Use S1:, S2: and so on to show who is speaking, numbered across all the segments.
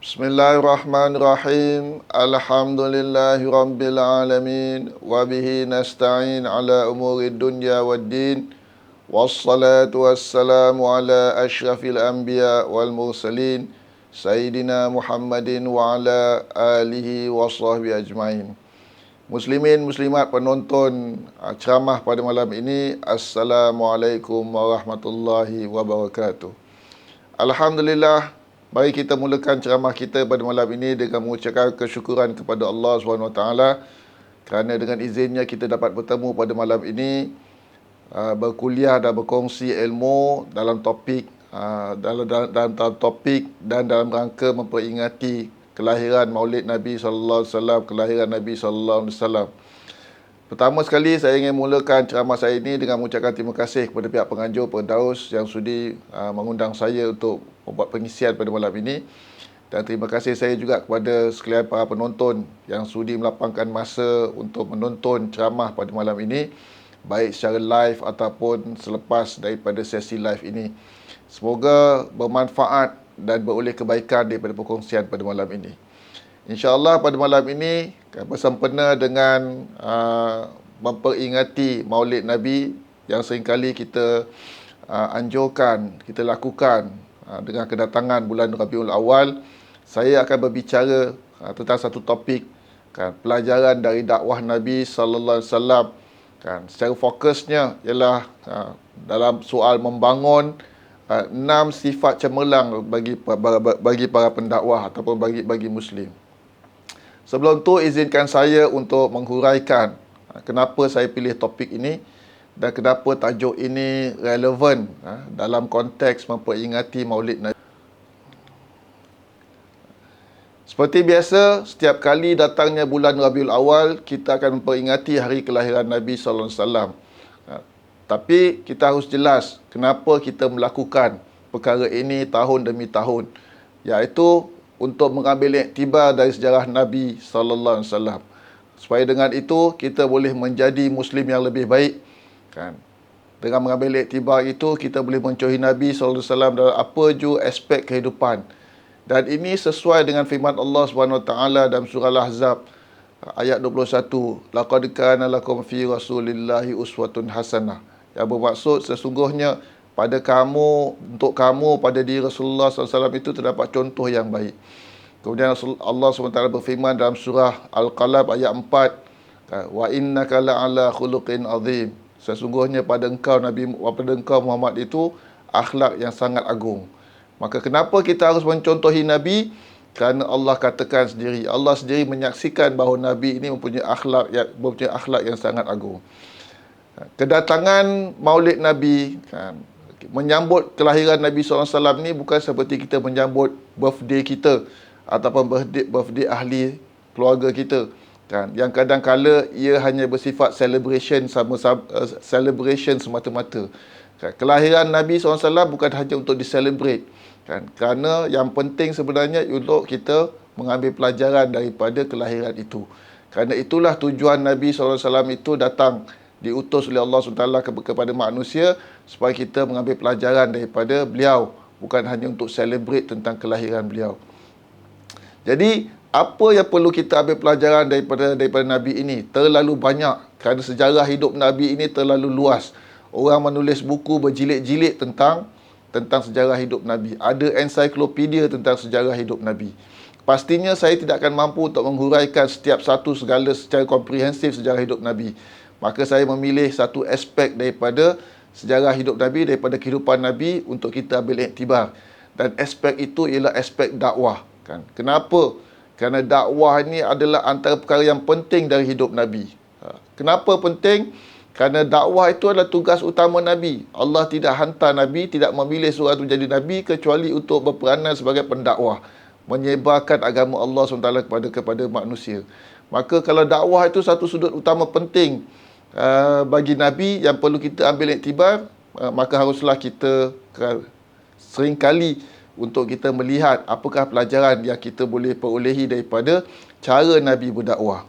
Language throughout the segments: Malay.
S1: Bismillahirrahmanirrahim. Alhamdulillahi rabbil alamin. Wa bihi nasta'in ala umuri dunya waddin. Wassalatu wassalamu ala ashrafil anbiya wal mursalin. Sayyidina Muhammadin wa ala alihi wa sahbihi ajma'in. Muslimin, muslimat, penonton ceramah pada malam ini, Assalamualaikum warahmatullahi wabarakatuh. Alhamdulillah, mari kita mulakan ceramah kita pada malam ini dengan mengucapkan kesyukuran kepada Allah SWT kerana dengan izinnya kita dapat bertemu pada malam ini, berkuliah dan berkongsi ilmu dalam topik dalam topik dan dalam rangka memperingati kelahiran Maulid Nabi SAW, kelahiran Nabi SAW. Pertama sekali saya ingin mulakan ceramah saya ini dengan mengucapkan terima kasih kepada pihak penganjur Firdaus yang sudi mengundang saya untuk membuat pengisian pada malam ini. Dan terima kasih saya juga kepada sekalian para penonton yang sudi melapangkan masa untuk menonton ceramah pada malam ini, baik secara live ataupun selepas daripada sesi live ini. Semoga bermanfaat dan beroleh kebaikan daripada perkongsian pada malam ini. InsyaAllah pada malam ini bersempena dengan memperingati Maulid Nabi yang seringkali kita anjurkan, kita lakukan dengan kedatangan bulan Rabiul Awal, saya akan berbicara tentang satu topik, pelajaran dari dakwah Nabi sallallahu alaihi wasallam. Secara fokusnya ialah dalam soal membangun 6 sifat cemerlang bagi para pendakwah ataupun bagi Muslim. Sebelum tu, izinkan saya untuk menghuraikan kenapa saya pilih topik ini dan kenapa tajuk ini relevan dalam konteks memperingati Maulid Nabi. Seperti biasa, setiap kali datangnya bulan Rabiul Awal, kita akan memperingati hari kelahiran Nabi sallallahu alaihi wasallam. Tapi kita harus jelas kenapa kita melakukan perkara ini tahun demi tahun, iaitu untuk mengambil iktibar dari sejarah Nabi sallallahu alaihi wasallam. Supaya dengan itu kita boleh menjadi Muslim yang lebih baik, Dengan mengambil iktibar itu kita boleh mencontohi Nabi sallallahu alaihi wasallam dalam apa jua aspek kehidupan. Dan ini sesuai dengan firman Allah SWT dalam surah Al-Ahzab ayat 21. Laqad kana lakum fi Rasulillahi uswatun hasanah. Yang bermaksud sesungguhnya untuk kamu pada diri Rasulullah SAW itu terdapat contoh yang baik. Kemudian Allah SWT berfirman dalam surah Al-Qalam ayat 4, wa innaka la'ala khuluqin azim. Sesungguhnya pada engkau Muhammad itu akhlak yang sangat agung. Maka kenapa kita harus mencontohi Nabi? Kerana Allah katakan sendiri, Allah sendiri menyaksikan bahawa Nabi ini mempunyai akhlak yang sangat agung. Kedatangan Maulid Nabi, menyambut kelahiran Nabi SAW ni bukan seperti kita menyambut birthday kita ataupun birthday ahli keluarga kita, yang kadang-kala ia hanya bersifat celebration semata-mata. Kelahiran Nabi SAW bukan hanya untuk diselebrate, kerana yang penting sebenarnya untuk kita mengambil pelajaran daripada kelahiran itu. Kerana itulah tujuan Nabi SAW itu datang, diutus oleh Allah SWT kepada manusia, supaya kita mengambil pelajaran daripada beliau, bukan hanya untuk celebrate tentang kelahiran beliau. Jadi, apa yang perlu kita ambil pelajaran daripada Nabi ini? Terlalu banyak, kerana sejarah hidup Nabi ini terlalu luas. Orang menulis buku berjilid-jilid tentang sejarah hidup Nabi. Ada ensiklopedia tentang sejarah hidup Nabi. Pastinya saya tidak akan mampu untuk menghuraikan setiap satu segala secara komprehensif sejarah hidup Nabi. Maka saya memilih satu aspek daripada sejarah hidup Nabi, daripada kehidupan Nabi untuk kita ambil iktibar. Dan aspek itu ialah aspek dakwah. Kenapa? Kerana dakwah ini adalah antara perkara yang penting dari hidup Nabi. Kenapa penting? Kerana dakwah itu adalah tugas utama Nabi. Allah tidak hantar Nabi, tidak memilih seorang menjadi Nabi kecuali untuk berperanan sebagai pendakwah, menyebarkan agama Allah SWT kepada manusia. Maka kalau dakwah itu satu sudut utama penting bagi Nabi yang perlu kita ambil iktibar, maka haruslah kita seringkali untuk kita melihat apakah pelajaran yang kita boleh perolehi daripada cara Nabi berdakwah.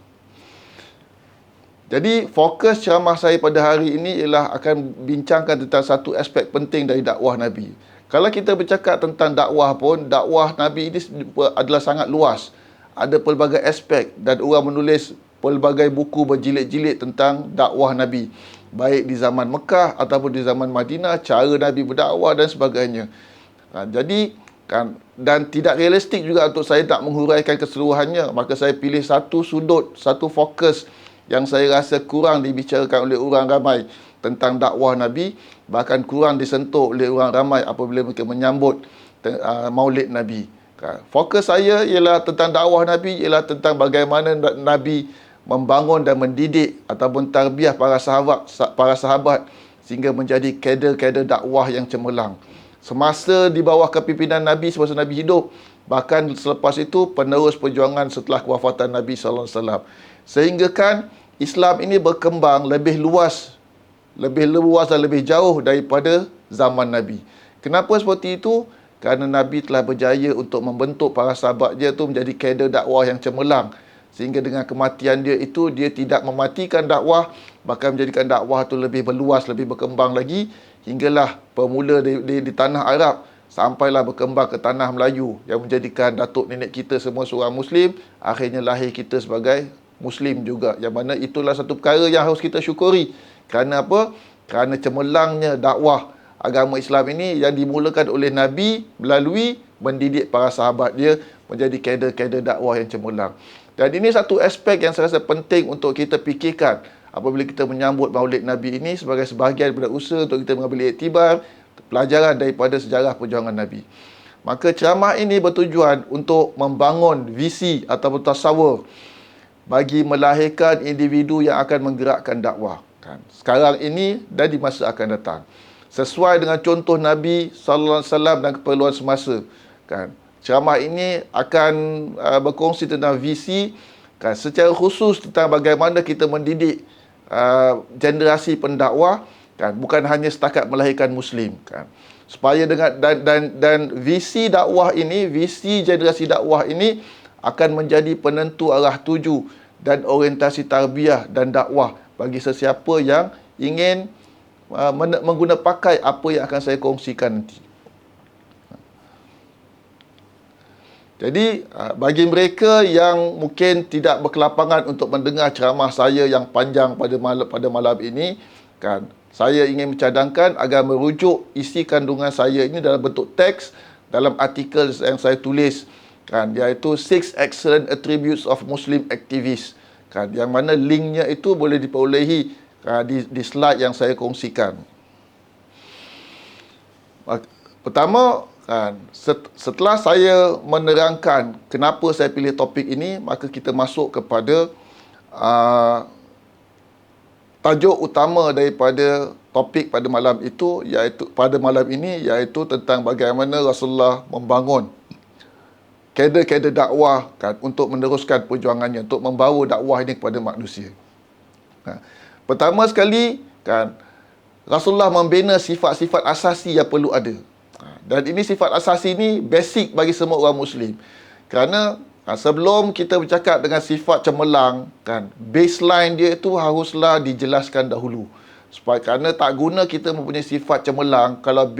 S1: Jadi fokus ceramah saya pada hari ini ialah akan bincangkan tentang satu aspek penting dari dakwah Nabi. Kalau kita bercakap tentang dakwah pun, dakwah Nabi ini adalah sangat luas. Ada pelbagai aspek dan orang menulis pelbagai buku berjilid-jilid tentang dakwah Nabi. Baik di zaman Mekah ataupun di zaman Madinah, cara Nabi berdakwah dan sebagainya. Jadi, dan tidak realistik juga untuk saya nak menghuraikan keseluruhannya. Maka saya pilih satu sudut, satu fokus yang saya rasa kurang dibicarakan oleh orang ramai tentang dakwah Nabi, bahkan kurang disentuh oleh orang ramai apabila mereka menyambut Maulid Nabi. Fokus saya ialah tentang dakwah Nabi, ialah tentang bagaimana Nabi membangun dan mendidik ataupun tarbiyah para sahabat sehingga menjadi kader-kader dakwah yang cemerlang. Semasa di bawah kepimpinan Nabi, semasa Nabi hidup, bahkan selepas itu penerus perjuangan setelah kewafatan Nabi SAW. Sehingga kan Islam ini berkembang lebih luas dan lebih jauh daripada zaman Nabi. Kenapa seperti itu? Kerana Nabi telah berjaya untuk membentuk para sahabat dia tu menjadi kader dakwah yang cemerlang. Sehingga dengan kematian dia itu, dia tidak mematikan dakwah, bahkan menjadikan dakwah tu lebih berluas, lebih berkembang lagi. Hinggalah bermula di tanah Arab, sampailah berkembang ke tanah Melayu, yang menjadikan datuk nenek kita semua seorang Muslim. Akhirnya lahir kita sebagai Muslim juga, yang mana itulah satu perkara yang harus kita syukuri. Kerana apa? Kerana cemerlangnya dakwah agama Islam ini yang dimulakan oleh Nabi melalui mendidik para sahabat dia menjadi kader-kader dakwah yang cemerlang. Dan ini satu aspek yang saya rasa penting untuk kita fikirkan apabila kita menyambut Maulid Nabi ini sebagai sebahagian daripada usaha untuk kita mengambil iktibar, pelajaran daripada sejarah perjuangan Nabi. Maka ceramah ini bertujuan untuk membangun visi ataupun tasawur bagi melahirkan individu yang akan menggerakkan dakwah. Sekarang ini dan di masa akan datang. Sesuai dengan contoh Nabi SAW dan keperluan semasa. Ceramah ini akan berkongsi tentang visi, secara khusus tentang bagaimana kita mendidik generasi pendakwah, bukan hanya setakat melahirkan Muslim. Supaya dan visi dakwah ini, visi generasi dakwah ini akan menjadi penentu arah tuju dan orientasi tarbiyah dan dakwah bagi sesiapa yang ingin mengguna pakai apa yang akan saya kongsikan nanti. Jadi, bagi mereka yang mungkin tidak berkelapangan untuk mendengar ceramah saya yang panjang pada malam ini, saya ingin mencadangkan agar merujuk isi kandungan saya ini dalam bentuk teks dalam artikel yang saya tulis, iaitu 6 Excellent Attributes of Muslim Activists, yang mana linknya itu boleh diperolehi di slide yang saya kongsikan. Pertama, setelah saya menerangkan kenapa saya pilih topik ini, maka kita masuk kepada tajuk utama daripada topik pada malam ini, iaitu tentang bagaimana Rasulullah membangun kader-kader dakwah untuk meneruskan perjuangannya, untuk membawa dakwah ini kepada manusia. Pertama sekali, Rasulullah membina sifat-sifat asasi yang perlu ada. Dan ini sifat asasi ini basic bagi semua orang Muslim. Kerana sebelum kita bercakap dengan sifat cemerlang, baseline dia itu haruslah dijelaskan dahulu. Kerana tak guna kita mempunyai sifat cemerlang kalau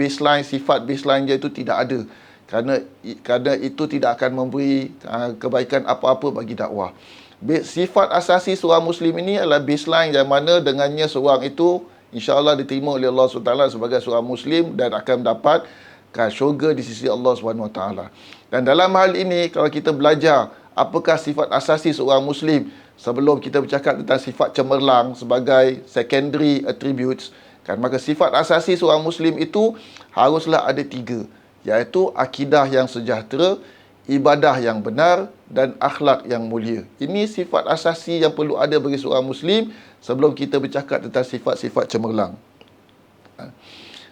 S1: sifat baseline dia itu tidak ada. Kerana itu tidak akan memberi kebaikan apa-apa bagi dakwah. Sifat asasi seorang Muslim ini adalah baseline yang mana dengannya seorang itu insya-Allah diterima oleh Allah SWT sebagai seorang Muslim dan akan mendapat syurga di sisi Allah SWT. Dan dalam hal ini, kalau kita belajar apakah sifat asasi seorang Muslim sebelum kita bercakap tentang sifat cemerlang sebagai secondary attributes, maka sifat asasi seorang Muslim itu haruslah ada 3, iaitu akidah yang sejahtera, ibadah yang benar dan akhlak yang mulia. Ini sifat asasi yang perlu ada bagi seorang Muslim sebelum kita bercakap tentang sifat-sifat cemerlang.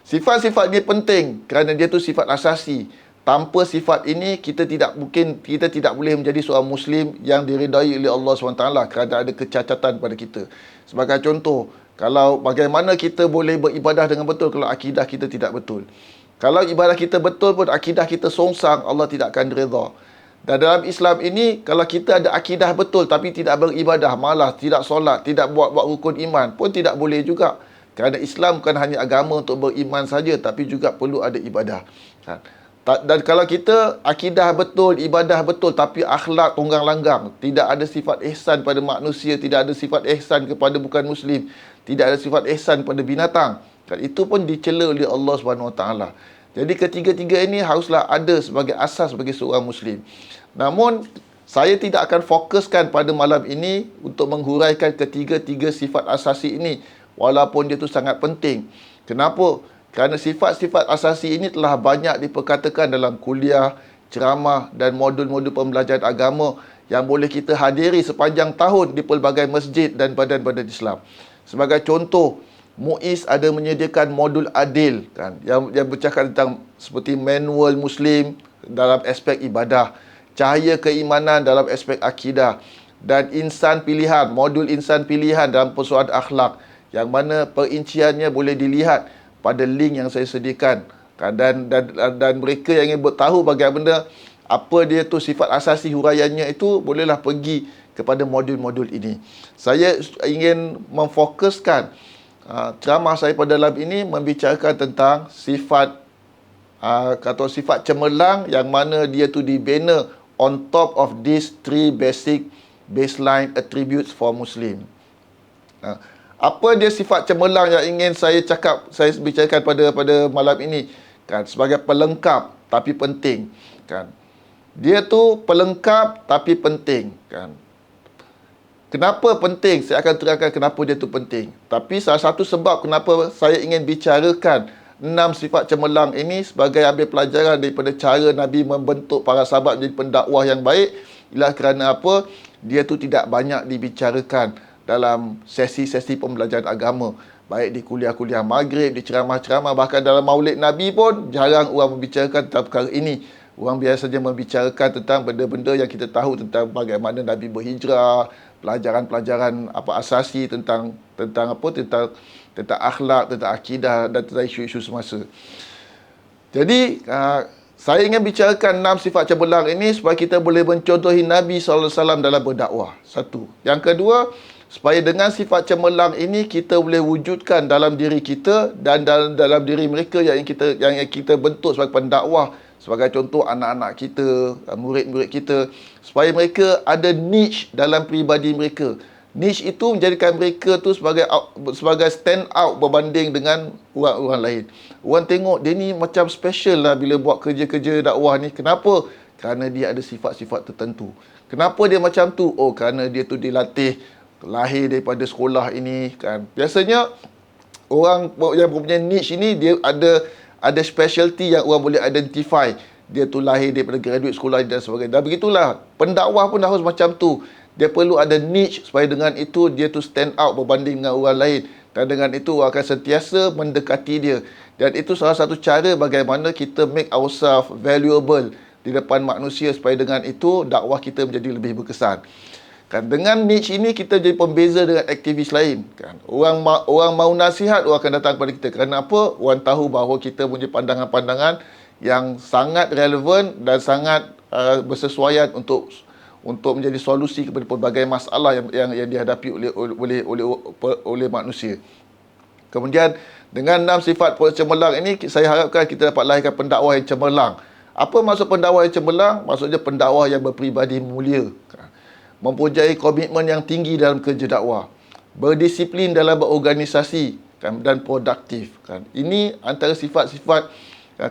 S1: Sifat-sifat dia penting kerana dia tu sifat asasi. Tanpa sifat ini kita tidak boleh menjadi seorang Muslim yang diridai oleh Allah SWT kerana ada kecacatan pada kita. Sebagai contoh, kalau bagaimana kita boleh beribadah dengan betul kalau akidah kita tidak betul. Kalau ibadah kita betul pun akidah kita songsang, Allah tidak akan redha. Dan dalam Islam ini, kalau kita ada akidah betul tapi tidak beribadah, malas, tidak solat, tidak buat rukun iman pun tidak boleh juga. Kerana Islam bukan hanya agama untuk beriman saja, tapi juga perlu ada ibadah. Kan? Dan kalau kita akidah betul, ibadah betul, tapi akhlak tunggang langgang, tidak ada sifat ihsan pada manusia, tidak ada sifat ihsan kepada bukan muslim, tidak ada sifat ihsan pada binatang, kan? Itu pun dicela oleh Allah SWT. Jadi ketiga-tiga ini haruslah ada sebagai asas bagi seorang muslim. Namun saya tidak akan fokuskan pada malam ini untuk menghuraikan ketiga-tiga sifat asasi ini, walaupun dia itu sangat penting. Kenapa? Kerana sifat-sifat asasi ini telah banyak diperkatakan dalam kuliah, ceramah dan modul-modul pembelajaran agama yang boleh kita hadiri sepanjang tahun di pelbagai masjid dan badan-badan Islam. Sebagai contoh, MUIS ada menyediakan modul adil, kan, yang bercakap tentang seperti manual Muslim dalam aspek ibadah, cahaya keimanan dalam aspek akidah, dan insan pilihan, modul insan pilihan dalam persoalan akhlak, yang mana perinciannya boleh dilihat pada link yang saya sediakan, kan? Dan mereka yang ingin bertahu bagaimana apa dia tu sifat asasi huraiannya itu, bolehlah pergi kepada modul-modul ini. Saya ingin memfokuskan ceramah saya pada dalam ini membicarakan tentang sifat sifat cemerlang, yang mana dia tu dibina on top of these three basic baseline attributes for Muslim. Apa dia sifat cemerlang yang ingin saya bicarakan pada malam ini, kan? Sebagai pelengkap tapi penting, kan? Dia tu pelengkap tapi penting, kan? Kenapa penting? Saya akan terangkan kenapa dia tu penting. Tapi salah satu sebab kenapa saya ingin bicarakan 6 sifat cemerlang ini sebagai ambil pelajaran daripada cara Nabi membentuk para sahabat menjadi pendakwah yang baik, ialah kerana apa? Dia tu tidak banyak dibicarakan dalam sesi-sesi pembelajaran agama, baik di kuliah-kuliah maghrib, di ceramah-ceramah, bahkan dalam maulid Nabi pun jarang orang membicarakan tentang perkara ini. Orang biasa saja membicarakan tentang benda-benda yang kita tahu tentang bagaimana Nabi berhijrah, pelajaran-pelajaran asasi tentang akhlak, tentang akidah dan tentang isu-isu semasa. Jadi saya ingin bicarakan 6 sifat cemerlang ini supaya kita boleh mencontohi Nabi SAW dalam berdakwah. Satu. Yang kedua, supaya dengan sifat cemerlang ini kita boleh wujudkan dalam diri kita dan dalam diri mereka yang kita bentuk sebagai pendakwah, sebagai contoh anak-anak kita, murid-murid kita, supaya mereka ada niche dalam peribadi mereka. Niche itu menjadikan mereka tu sebagai stand out berbanding dengan orang-orang lain. Orang tengok dia ni macam special lah bila buat kerja-kerja dakwah ni. Kenapa? Kerana dia ada sifat-sifat tertentu. Kenapa dia macam tu? Oh, kerana dia tu dilatih, lahir daripada sekolah ini, kan. Biasanya orang yang mempunyai niche ini, dia ada specialty yang orang boleh identify. Dia tu lahir daripada graduate sekolah dan sebagainya. Dan begitulah pendakwah pun harus macam tu. Dia perlu ada niche supaya dengan itu dia tu stand out berbanding dengan orang lain, dan dengan itu orang akan sentiasa mendekati dia. Dan itu salah satu cara bagaimana kita make ourselves valuable di depan manusia, supaya dengan itu dakwah kita menjadi lebih berkesan. Kan, dengan niche ini kita jadi pembeza dengan aktivis lain, kan. Orang mau nasihat, orang akan datang kepada kita. Kerana apa? Orang tahu bahawa kita punya pandangan-pandangan yang sangat relevan dan sangat bersesuaian untuk menjadi solusi kepada pelbagai masalah yang dihadapi oleh manusia. Kemudian dengan 6 sifat cemerlang ini, saya harapkan kita dapat lahirkan pendakwah yang cemerlang. Apa maksud pendakwah yang cemerlang? Maksudnya pendakwah yang berperibadi mulia, kan? Mempunyai komitmen yang tinggi dalam kerja dakwah, berdisiplin dalam berorganisasi, kan, dan produktif, kan. Ini antara sifat-sifat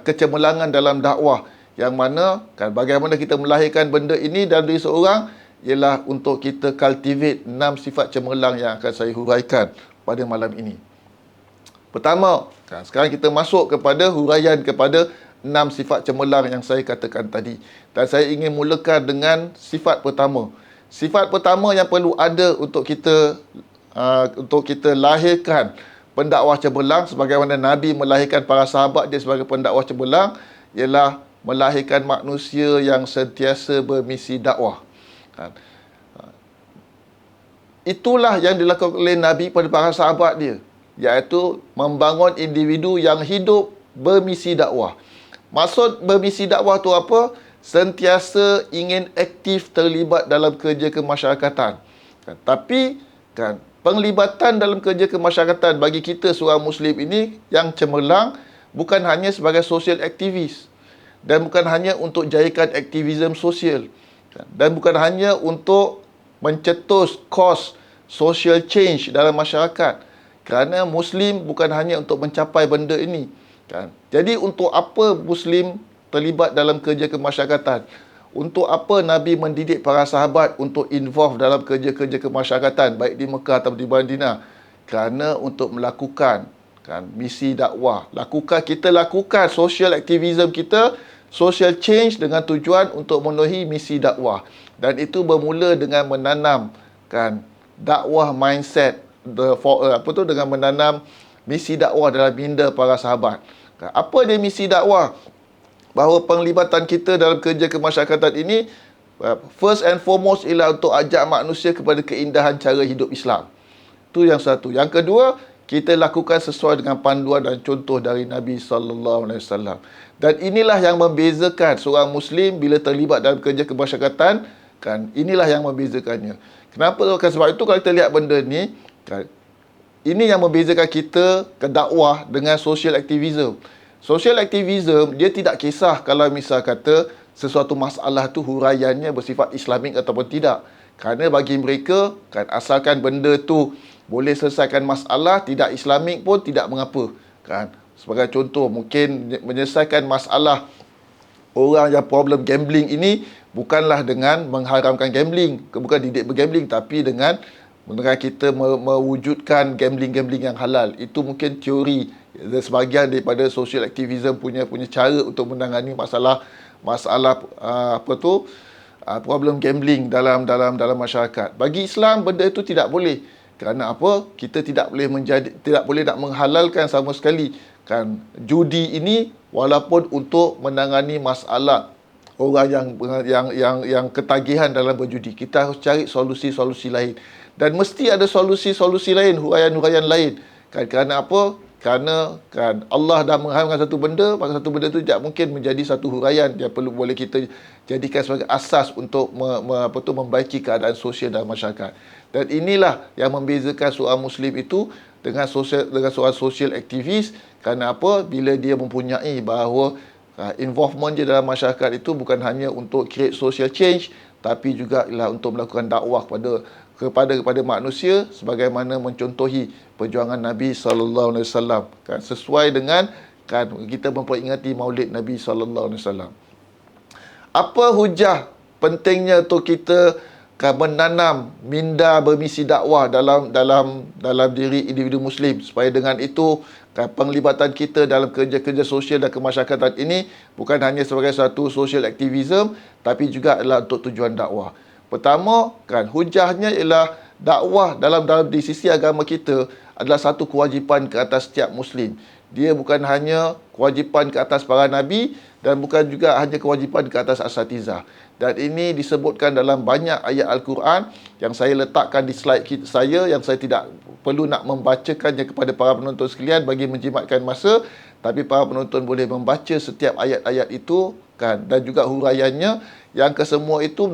S1: kecemerlangan dalam dakwah, yang mana, kan, bagaimana kita melahirkan benda ini dalam diri seorang ialah untuk kita cultivate 6 sifat cemerlang yang akan saya huraikan pada malam ini. Pertama, kan, sekarang kita masuk kepada huraian kepada 6 sifat cemerlang yang saya katakan tadi, dan saya ingin mulakan dengan sifat pertama. Sifat pertama yang perlu ada untuk kita lahirkan pendakwah cemerlang, sebagaimana Nabi melahirkan para sahabat dia sebagai pendakwah cemerlang, ialah melahirkan manusia yang sentiasa bermisi dakwah. Itulah yang dilakukan oleh Nabi pada para sahabat dia, iaitu membangun individu yang hidup bermisi dakwah. Maksud bermisi dakwah tu apa? Sentiasa ingin aktif terlibat dalam kerja kemasyarakatan. Tapi, kan, penglibatan dalam kerja kemasyarakatan bagi kita seorang Muslim ini yang cemerlang bukan hanya sebagai social aktivis. dan bukan hanya untuk jayakan aktivisme sosial, dan bukan hanya untuk mencetus kos social change dalam masyarakat, kerana Muslim bukan hanya untuk mencapai benda ini, kan. Jadi untuk apa Muslim terlibat dalam kerja kemasyarakatan? Untuk apa Nabi mendidik para sahabat untuk involve dalam kerja-kerja kemasyarakatan, baik di Mekah atau di Madinah? Kerana untuk melakukan, kan, misi dakwah. Kita lakukan social activism kita, social change dengan tujuan untuk memenuhi misi dakwah. Dan itu bermula dengan menanam, kan, dakwah mindset, dengan menanam misi dakwah dalam minda para sahabat. Apa dia misi dakwah? Bahawa penglibatan kita dalam kerja kemasyarakatan ini, first and foremost, ialah untuk ajak manusia kepada keindahan cara hidup Islam. Itu yang satu. Yang kedua, kita lakukan sesuai dengan panduan dan contoh dari Nabi SAW. Dan inilah yang membezakan seorang Muslim bila terlibat dalam kerja kemasyarakatan, kan. Inilah yang membezakannya. Kenapa? Sebab itu kalau kita lihat benda ni, kan, ini yang membezakan kita ke dakwah dengan social activism. Social activism, dia tidak kisah kalau misal kata sesuatu masalah tu huraiannya bersifat Islamik ataupun tidak. Kerana bagi mereka, kan, asalkan benda tu boleh selesaikan masalah, tidak Islamik pun tidak mengapa, kan. Sebagai contoh, mungkin menyelesaikan masalah orang yang problem gambling ini bukanlah dengan mengharamkan gambling, bukan didik bergambling, tapi dengan kita mewujudkan gambling-gambling yang halal. Itu mungkin teori, sebahagian daripada social activism punya cara untuk menangani masalah problem gambling dalam masyarakat. Bagi Islam, benda itu tidak boleh. Kerana apa? Kita tidak boleh nak menghalalkan sama sekali, kan, judi ini, walaupun untuk menangani masalah orang yang ketagihan dalam berjudi. Kita harus cari solusi-solusi lain. Dan mesti ada solusi-solusi lain, huraian-huraian lain. Kan, kerana apa? Kerana, kan, Allah dah mengharamkan satu benda, maka satu benda itu tidak mungkin menjadi satu huraian yang boleh kita jadikan sebagai asas untuk membaiki keadaan sosial dalam masyarakat. Dan inilah yang membezakan seorang Muslim itu dengan seorang social aktivis. Kerana apa? Bila dia mempunyai bahawa involvement dia dalam masyarakat itu bukan hanya untuk create social change, tapi juga ialah untuk melakukan dakwah kepada manusia, sebagaimana mencontohi perjuangan Nabi SAW, kan, sesuai dengan, kan, kita memperingati Maulid Nabi SAW. Apa hujah pentingnya untuk kita, kan, menanam minda bermisi dakwah dalam diri individu Muslim, supaya dengan itu, kan, penglibatan kita dalam kerja-kerja sosial dan kemasyarakatan ini bukan hanya sebagai satu social activism, tapi juga adalah untuk tujuan dakwah. Pertama, kan, hujahnya ialah dakwah di sisi agama kita adalah satu kewajipan ke atas setiap Muslim. Dia bukan hanya kewajipan ke atas para Nabi, dan bukan juga hanya kewajipan ke atas asatizah. Dan ini disebutkan dalam banyak ayat Al-Quran yang saya letakkan di slide saya, yang saya tidak perlu nak membacakannya kepada para penonton sekalian bagi menjimatkan masa, tapi para penonton boleh membaca setiap ayat-ayat itu, kan, dan juga huraiannya, yang kesemua itu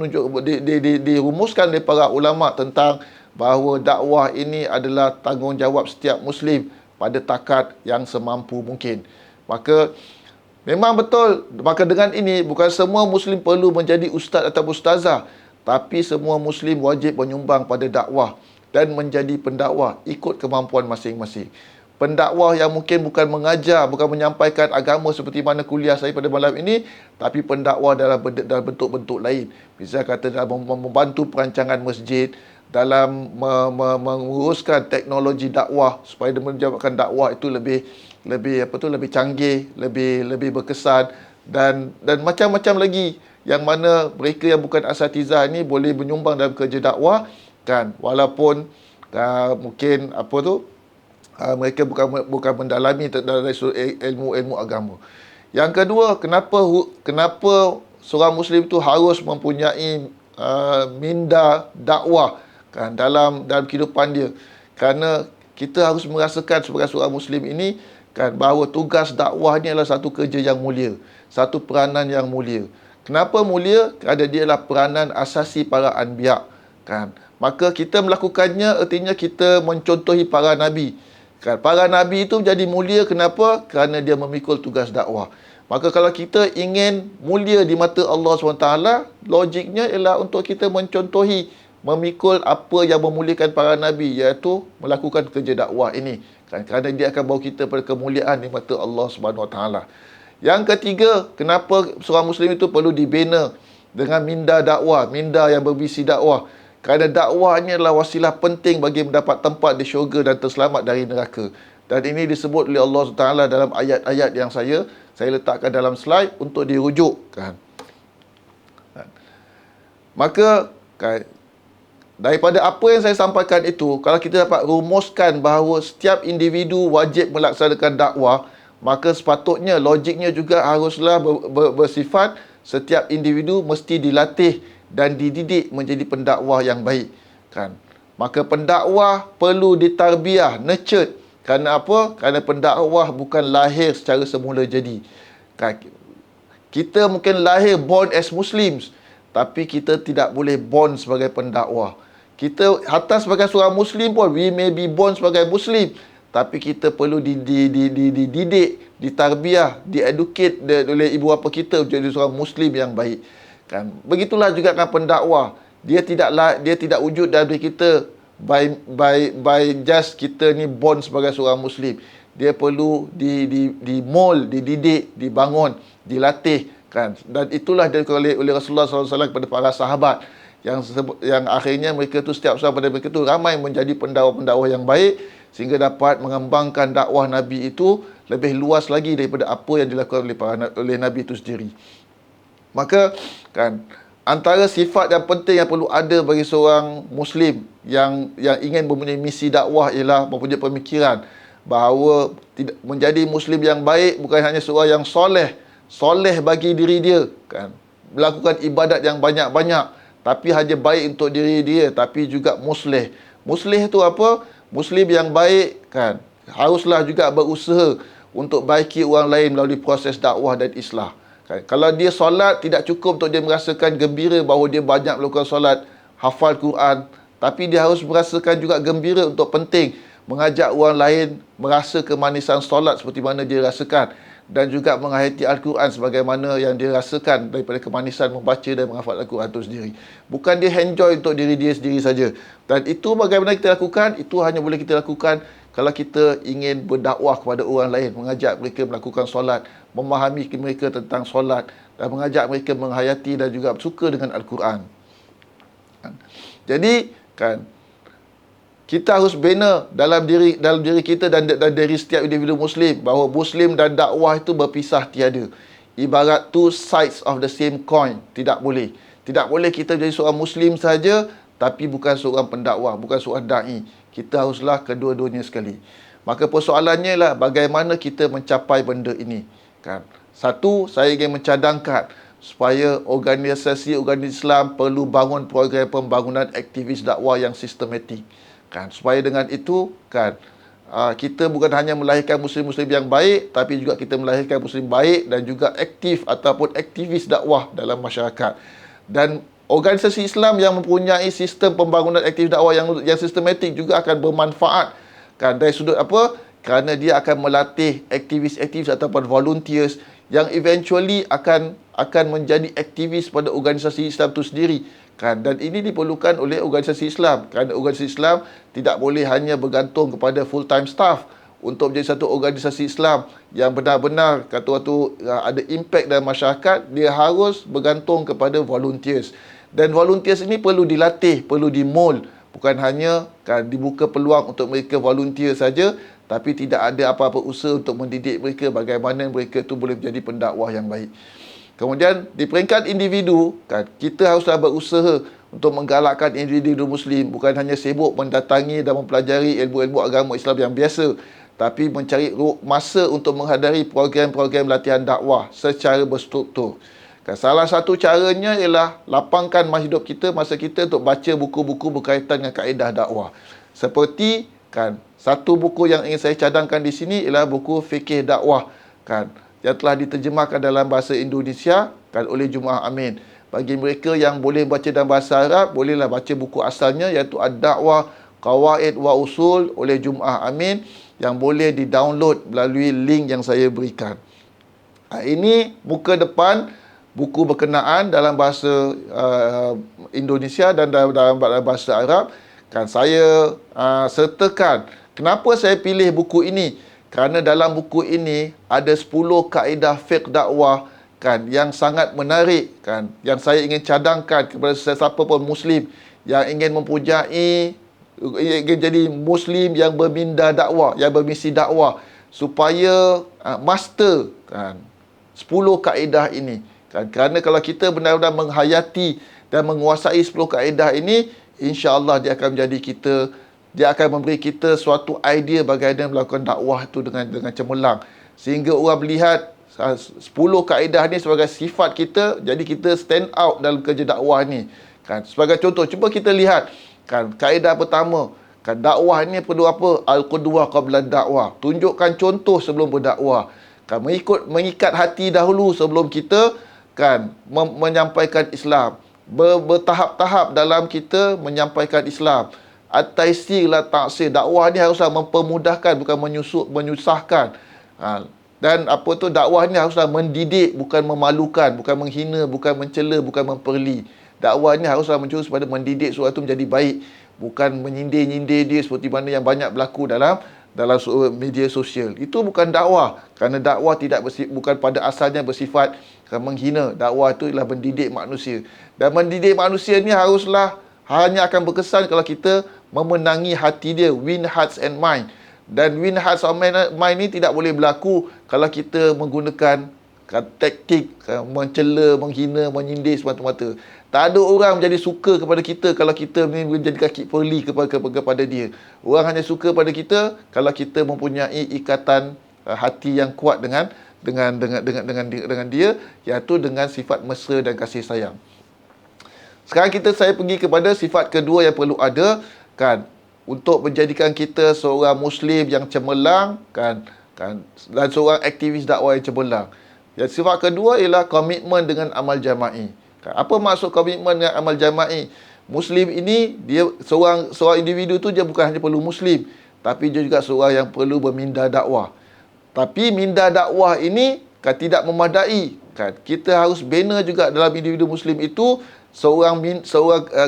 S1: dirumuskan oleh para ulama tentang bahawa dakwah ini adalah tanggungjawab setiap Muslim pada takat yang semampu mungkin. Maka memang betul, maka dengan ini bukan semua Muslim perlu menjadi ustaz atau ustazah, tapi semua Muslim wajib menyumbang pada dakwah dan menjadi pendakwah ikut kemampuan masing-masing. Pendakwah yang mungkin bukan mengajar, bukan menyampaikan agama seperti mana kuliah saya pada malam ini, tapi pendakwah dalam bentuk-bentuk lain. Misalnya kata dalam membantu perancangan masjid, dalam menguruskan teknologi dakwah supaya menjawabkan dakwah itu lebih canggih, lebih berkesan, dan macam-macam lagi, yang mana mereka yang bukan asatizah ini boleh menyumbang dalam kerja dakwah, kan, walaupun mungkin mereka bukan mendalami dari ilmu agama. Yang kedua, kenapa seorang Muslim itu harus mempunyai minda dakwah, kan, dalam kehidupan dia? Kerana kita harus merasakan sebagai seorang Muslim ini, kan, bahawa tugas dakwah ni adalah satu kerja yang mulia, satu peranan yang mulia. Kenapa mulia? Kerana dia adalah peranan asasi para anbiya, kan. Maka kita melakukannya artinya kita mencontohi para nabi. Kan, para nabi itu jadi mulia, kenapa? Kerana dia memikul tugas dakwah. Maka kalau kita ingin mulia di mata Allah SWT, logiknya ialah untuk kita mencontohi, memikul apa yang memuliakan para nabi, iaitu melakukan kerja dakwah ini. Kerana dia akan bawa kita pada kemuliaan di mata Allah SWT. Yang ketiga, kenapa seorang Muslim itu perlu dibina dengan minda dakwah, minda yang bervisi dakwah. Kerana dakwah ini adalah wasilah penting bagi mendapat tempat di syurga dan terselamat dari neraka. Dan ini disebut oleh Allah SWT dalam ayat-ayat yang saya letakkan dalam slide untuk dirujukkan. Maka daripada apa yang saya sampaikan itu, kalau kita dapat rumuskan bahawa setiap individu wajib melaksanakan dakwah, maka sepatutnya logiknya juga haruslah bersifat setiap individu mesti dilatih dan dididik menjadi pendakwah yang baik. Maka pendakwah perlu ditarbiah, nurtured. Kerana apa? Kerana pendakwah bukan lahir secara semula jadi. Kita mungkin lahir born as Muslims, tapi kita tidak boleh born sebagai pendakwah. Kita hatta sebagai seorang Muslim pun, we may be born sebagai Muslim, tapi kita perlu dididik, ditarbiah, dieducate oleh ibu bapa kita menjadi seorang Muslim yang baik. Begitulah juga kan pendakwah. Dia tidak wujud dalam diri kita by just kita ni born sebagai seorang Muslim. Dia perlu mold, dididik, dibangun, dilatih, Dan itulah dilakukan oleh Rasulullah SAW kepada para sahabat yang akhirnya mereka tu, setiap sahabat mereka tu ramai menjadi pendakwa-pendakwa yang baik sehingga dapat mengembangkan dakwah Nabi itu lebih luas lagi daripada apa yang dilakukan oleh Nabi itu sendiri. Maka antara sifat yang penting yang perlu ada bagi seorang Muslim yang ingin mempunyai misi dakwah ialah mempunyai pemikiran bahawa menjadi Muslim yang baik bukan hanya seorang yang soleh bagi diri dia, melakukan ibadat yang banyak-banyak, tapi hanya baik untuk diri dia, tapi juga muslih. Muslih itu apa? Muslim yang baik haruslah juga berusaha untuk baiki orang lain melalui proses dakwah dan islah. Kalau dia solat, tidak cukup untuk dia merasakan gembira bahawa dia banyak melakukan solat, hafal Quran, tapi dia harus merasakan juga gembira untuk penting mengajak orang lain merasa kemanisan solat seperti mana dia rasakan, dan juga menghayati Al-Quran sebagaimana yang dia rasakan daripada kemanisan membaca dan menghafal Al-Quran itu sendiri. Bukan dia enjoy untuk diri dia sendiri saja. Dan itu bagaimana kita lakukan? Itu hanya boleh kita lakukan kalau kita ingin berdakwah kepada orang lain, mengajak mereka melakukan solat, memahami mereka tentang solat, dan mengajak mereka menghayati dan juga suka dengan Al-Quran. Jadi, kita harus bina dalam diri kita dan dari setiap individu Muslim bahawa Muslim dan dakwah itu berpisah tiada. Ibarat two sides of the same coin. Tidak boleh. Tidak boleh kita jadi seorang Muslim saja tapi bukan seorang pendakwah, bukan seorang da'i. Kita haruslah kedua-duanya sekali. Maka persoalannya ialah bagaimana kita mencapai benda ini. Satu, saya ingin mencadangkan supaya organisasi Islam perlu bangun program pembangunan aktivis dakwah yang sistematik. Supaya dengan itu kita bukan hanya melahirkan Muslim-Muslim yang baik, tapi juga kita melahirkan Muslim baik dan juga aktif ataupun aktivis dakwah dalam masyarakat. Dan organisasi Islam yang mempunyai sistem pembangunan aktif dakwah yang sistematik juga akan bermanfaat dari sudut apa? Kerana dia akan melatih aktivis-aktivis ataupun volunteers yang eventually akan menjadi aktivis pada organisasi Islam itu sendiri. Dan ini diperlukan oleh organisasi Islam. Kerana organisasi Islam tidak boleh hanya bergantung kepada full-time staff. Untuk menjadi satu organisasi Islam yang benar-benar kata-kata ada impact dalam masyarakat, dia harus bergantung kepada volunteers. Dan volunteers ini perlu dilatih, perlu dimold. Bukan hanya dibuka peluang untuk mereka volunteer saja, tapi tidak ada apa-apa usaha untuk mendidik mereka bagaimana mereka itu boleh menjadi pendakwah yang baik. Kemudian di peringkat individu, kita haruslah berusaha untuk menggalakkan individu Muslim bukan hanya sibuk mendatangi dan mempelajari ilmu-ilmu agama Islam yang biasa, tapi mencari masa untuk menghadiri program-program latihan dakwah secara berstruktur. Salah satu caranya ialah lapangkan masa kita untuk baca buku-buku berkaitan dengan kaedah dakwah. Seperti satu buku yang ingin saya cadangkan di sini ialah buku Fikih Dakwah yang telah diterjemahkan dalam bahasa Indonesia oleh Jumaah Amin. Bagi mereka yang boleh baca dalam bahasa Arab, bolehlah baca buku asalnya iaitu Ad-Da'wah Qawaid wa Usul oleh Jumaah Amin yang boleh di-download melalui link yang saya berikan. Ini muka depan buku berkenaan dalam bahasa Indonesia dan dalam bahasa Arab. Kan saya sertakan. Kenapa saya pilih buku ini? Kerana dalam buku ini ada 10 kaedah fiqh dakwah kan yang sangat menarik kan, yang saya ingin cadangkan kepada sesiapa pun muslim yang ingin mempunyai, ingin jadi muslim yang berminda dakwah, yang bermisi dakwah, supaya master kan 10 kaedah ini kan. Kerana kalau kita benar-benar menghayati dan menguasai 10 kaedah ini, insya-Allah dia akan menjadi kita, dia akan memberi kita suatu idea bagaimana melakukan dakwah itu dengan cemerlang, sehingga orang melihat 10 kaedah ni sebagai sifat kita, jadi kita stand out dalam kerja dakwah ni kan. Sebagai contoh, cuba kita lihat kan, kaedah pertama kan, dakwah ni perlu apa? Al-qudwah qabla dakwah. Tunjukkan contoh sebelum berdakwah kan, mengikat hati dahulu sebelum kita kan menyampaikan Islam. Bertahap-tahap dalam kita menyampaikan Islam. At-taysir la ta'sir. Dakwah ni haruslah mempermudahkan, bukan menyusahkan. Dan dakwah ni haruslah mendidik, bukan memalukan, bukan menghina, bukan mencela, bukan memperli. Dakwah ni haruslah menjurus pada mendidik sesuatu menjadi baik, bukan menyindir-nyindir dia seperti mana yang banyak berlaku dalam media sosial. Itu bukan dakwah. Kerana dakwah bukan pada asalnya bersifat menghina. Dakwah itu ialah mendidik manusia. Dan mendidik manusia ni haruslah hanya akan berkesan kalau kita memenangi hati dia, win hearts and mind. Dan win hearts and mind ni tidak boleh berlaku kalau kita menggunakan taktik mencela, menghina, menyindir semata-mata. Tak ada orang menjadi suka kepada kita kalau kita menjadi kaki perli kepada dia. Orang hanya suka pada kita kalau kita mempunyai ikatan hati yang kuat dengan dia, iaitu dengan sifat mesra dan kasih sayang. Sekarang saya pergi kepada sifat kedua yang perlu ada kan, untuk menjadikan kita seorang muslim yang cemerlang kan dan seorang aktivis dakwah yang cemerlang. Yang sifat kedua ialah komitmen dengan amal jama'i. Apa maksud komitmen dengan amal jama'i? Muslim ini dia seorang individu tu dia bukan hanya perlu muslim, tapi dia juga seorang yang perlu berminda dakwah. Tapi minda dakwah ini kan tidak memadai kan. Kita harus bina juga dalam individu muslim itu seorang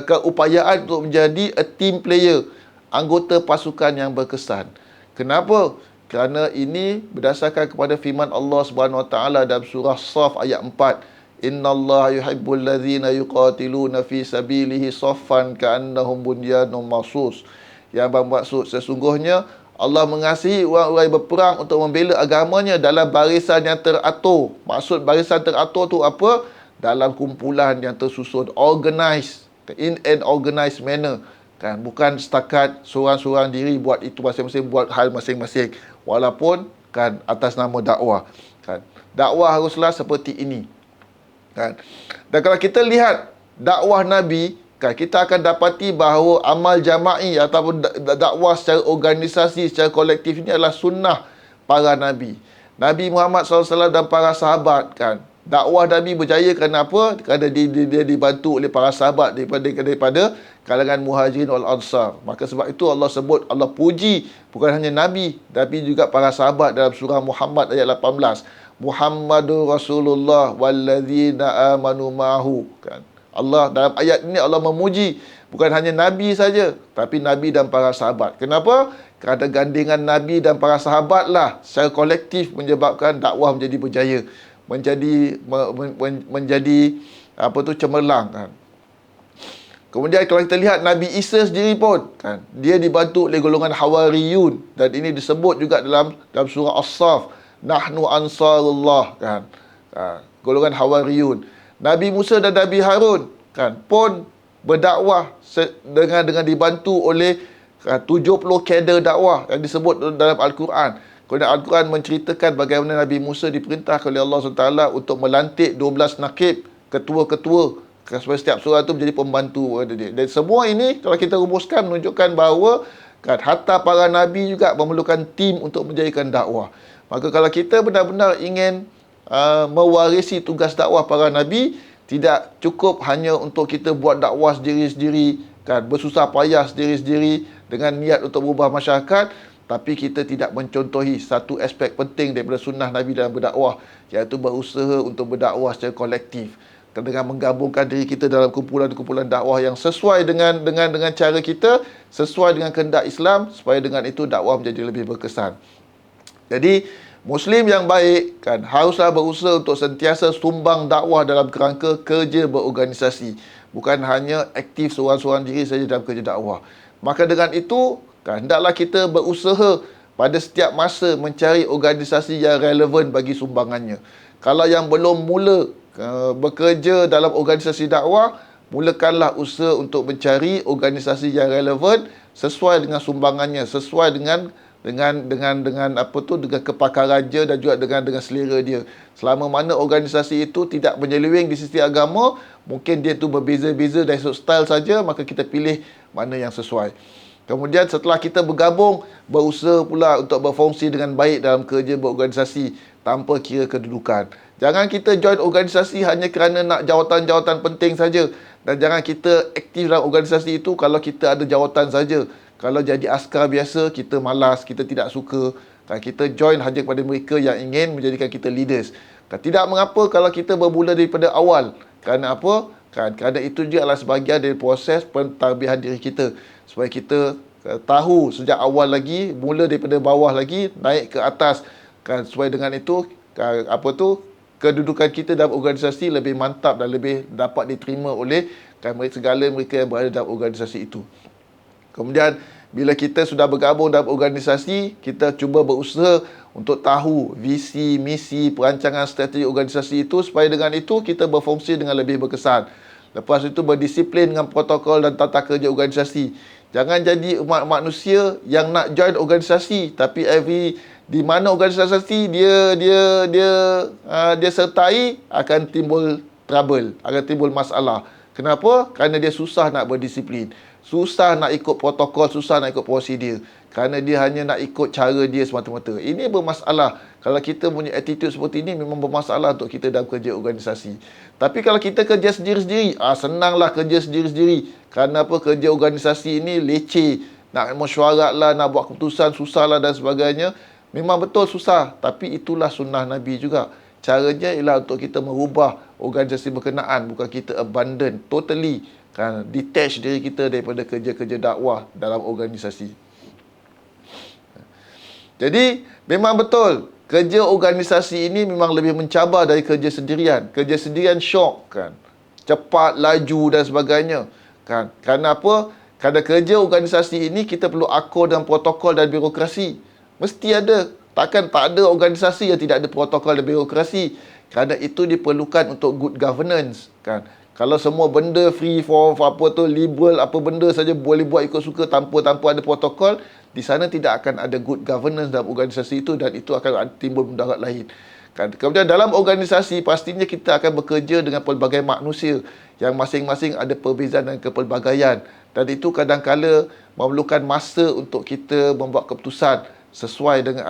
S1: keupayaan untuk menjadi a team player, anggota pasukan yang berkesan. Kenapa? Kerana ini berdasarkan kepada firman Allah Subhanahu Wa Taala dalam surah Shaf ayat 4. Innallaha yuhibbul ladzina yuqatiluna fi sabilihi saffan ka'annahum bunyanun marsus. Yang bermaksud sesungguhnya Allah mengasihi orang-orang yang berperang untuk membela agamanya dalam barisan yang teratur. Maksud barisan teratur tu apa? Dalam kumpulan yang tersusun, organized, in an organized manner kan, bukan setakat seorang-seorang diri buat itu masing-masing, buat hal masing-masing, walaupun kan atas nama dakwah kan. Dakwah haruslah seperti ini kan. Dan kalau kita lihat dakwah Nabi kan, kita akan dapati bahawa amal jama'i ataupun dakwah secara organisasi, secara kolektif ini adalah sunnah para Nabi. Nabi Muhammad SAW dan para sahabat kan. Dakwah Nabi berjaya kerana apa? Kerana dia dibantu oleh para sahabat daripada kalangan Muhajirin wal Ansar. Maka sebab itu Allah sebut, Allah puji bukan hanya Nabi tapi juga para sahabat dalam surah Muhammad ayat 18. Muhammadur Rasulullah walladzina amanu ma'ahu kan. Allah dalam ayat ini Allah memuji bukan hanya Nabi saja, tapi Nabi dan para sahabat. Kenapa? Kerana gandingan Nabi dan para sahabatlah secara kolektif menyebabkan dakwah menjadi berjaya, menjadi cemerlang kan. Kemudian kalau kita lihat Nabi Isa sendiri pun kan, dia dibantu oleh golongan Hawariyun, dan ini disebut juga dalam surah As-Saff, nahnu ansarullah kan. Golongan Hawariyun. Nabi Musa dan Nabi Harun kan pun berdakwah dengan dibantu oleh 70 kader dakwah yang disebut dalam Al-Quran. Kemudian Al-Quran menceritakan bagaimana Nabi Musa diperintahkan oleh Allah SWT untuk melantik 12 nakib, ketua-ketua, supaya setiap seorang itu menjadi pembantu pada dia. Dan semua ini kalau kita rumuskan menunjukkan bahawa kan, hatta para Nabi juga memerlukan tim untuk menjadikan dakwah. Maka kalau kita benar-benar ingin mewarisi tugas dakwah para Nabi, tidak cukup hanya untuk kita buat dakwah sendiri-sendiri kan, bersusah payah sendiri-sendiri dengan niat untuk mengubah masyarakat, tapi kita tidak mencontohi satu aspek penting daripada sunnah Nabi dalam berdakwah, iaitu berusaha untuk berdakwah secara kolektif, dengan menggabungkan diri kita dalam kumpulan-kumpulan dakwah yang sesuai dengan cara kita, sesuai dengan kehendak Islam, supaya dengan itu dakwah menjadi lebih berkesan. Jadi Muslim yang baik kan haruslah berusaha untuk sentiasa sumbang dakwah dalam kerangka kerja berorganisasi, bukan hanya aktif seorang-seorang diri saja dalam kerja dakwah. Maka dengan itu kan hendaklah kita berusaha pada setiap masa mencari organisasi yang relevan bagi sumbangannya. Kalau yang belum mula bekerja dalam organisasi dakwah, mulakanlah usaha untuk mencari organisasi yang relevan sesuai dengan sumbangannya, sesuai dengan dengan kepakaran dia dan juga dengan selera dia. Selama mana organisasi itu tidak menyeleweng di sisi agama, mungkin dia tu berbeza-beza dari sudut style saja, maka kita pilih mana yang sesuai. Kemudian setelah kita bergabung, berusaha pula untuk berfungsi dengan baik dalam kerja berorganisasi tanpa kira kedudukan. Jangan kita join organisasi hanya kerana nak jawatan-jawatan penting saja, dan jangan kita aktif dalam organisasi itu kalau kita ada jawatan saja. Kalau jadi askar biasa, kita malas, kita tidak suka. Kita join hanya kepada mereka yang ingin menjadikan kita leaders. Tidak mengapa kalau kita bermula daripada awal. Kerana apa? Kerana itu juga adalah sebahagian dari proses pentarbihan diri kita. Supaya kita tahu sejak awal lagi, mula daripada bawah lagi, naik ke atas. Supaya dengan itu, kedudukan kita dalam organisasi lebih mantap dan lebih dapat diterima oleh segala mereka yang berada dalam organisasi itu. Kemudian, bila kita sudah bergabung dalam organisasi, kita cuba berusaha untuk tahu visi, misi, perancangan strategi organisasi itu, supaya dengan itu kita berfungsi dengan lebih berkesan. Lepas itu berdisiplin dengan protokol dan tata kerja organisasi. Jangan jadi umat manusia yang nak join organisasi, tapi di mana organisasi dia sertai akan timbul trouble, akan timbul masalah. Kenapa? Kerana dia susah nak berdisiplin, susah nak ikut protokol, susah nak ikut prosedur. Kerana dia hanya nak ikut cara dia semata-mata. Ini bermasalah. Kalau kita punya attitude seperti ini, memang bermasalah untuk kita dalam kerja organisasi. Tapi kalau kita kerja sendiri-sendiri, senanglah kerja sendiri-sendiri. Kerana apa? Kerja organisasi ini leceh. Nak mesyuarat lah, nak buat keputusan, susah lah dan sebagainya. Memang betul susah. Tapi itulah sunnah Nabi juga. Caranya ialah untuk kita merubah organisasi berkenaan, bukan kita abandon totally, detach diri kita daripada kerja-kerja dakwah dalam organisasi. Jadi memang betul kerja organisasi ini memang lebih mencabar dari kerja sendirian. Kerja sendirian syok cepat, laju dan sebagainya Kerana apa? Kerana kerja organisasi ini kita perlu akur dengan protokol dan birokrasi. Mesti ada. Takkan tak ada organisasi yang tidak ada protokol dan birokrasi. Kerana itu diperlukan untuk good governance. Kalau semua benda free for liberal, apa benda saja boleh buat ikut suka tanpa ada protokol, di sana tidak akan ada good governance dalam organisasi itu, dan itu akan timbul mudarat lain. Kemudian dalam organisasi pastinya kita akan bekerja dengan pelbagai manusia yang masing-masing ada perbezaan dan kepelbagaian, dan itu kadang-kala memerlukan masa untuk kita membuat keputusan sesuai dengan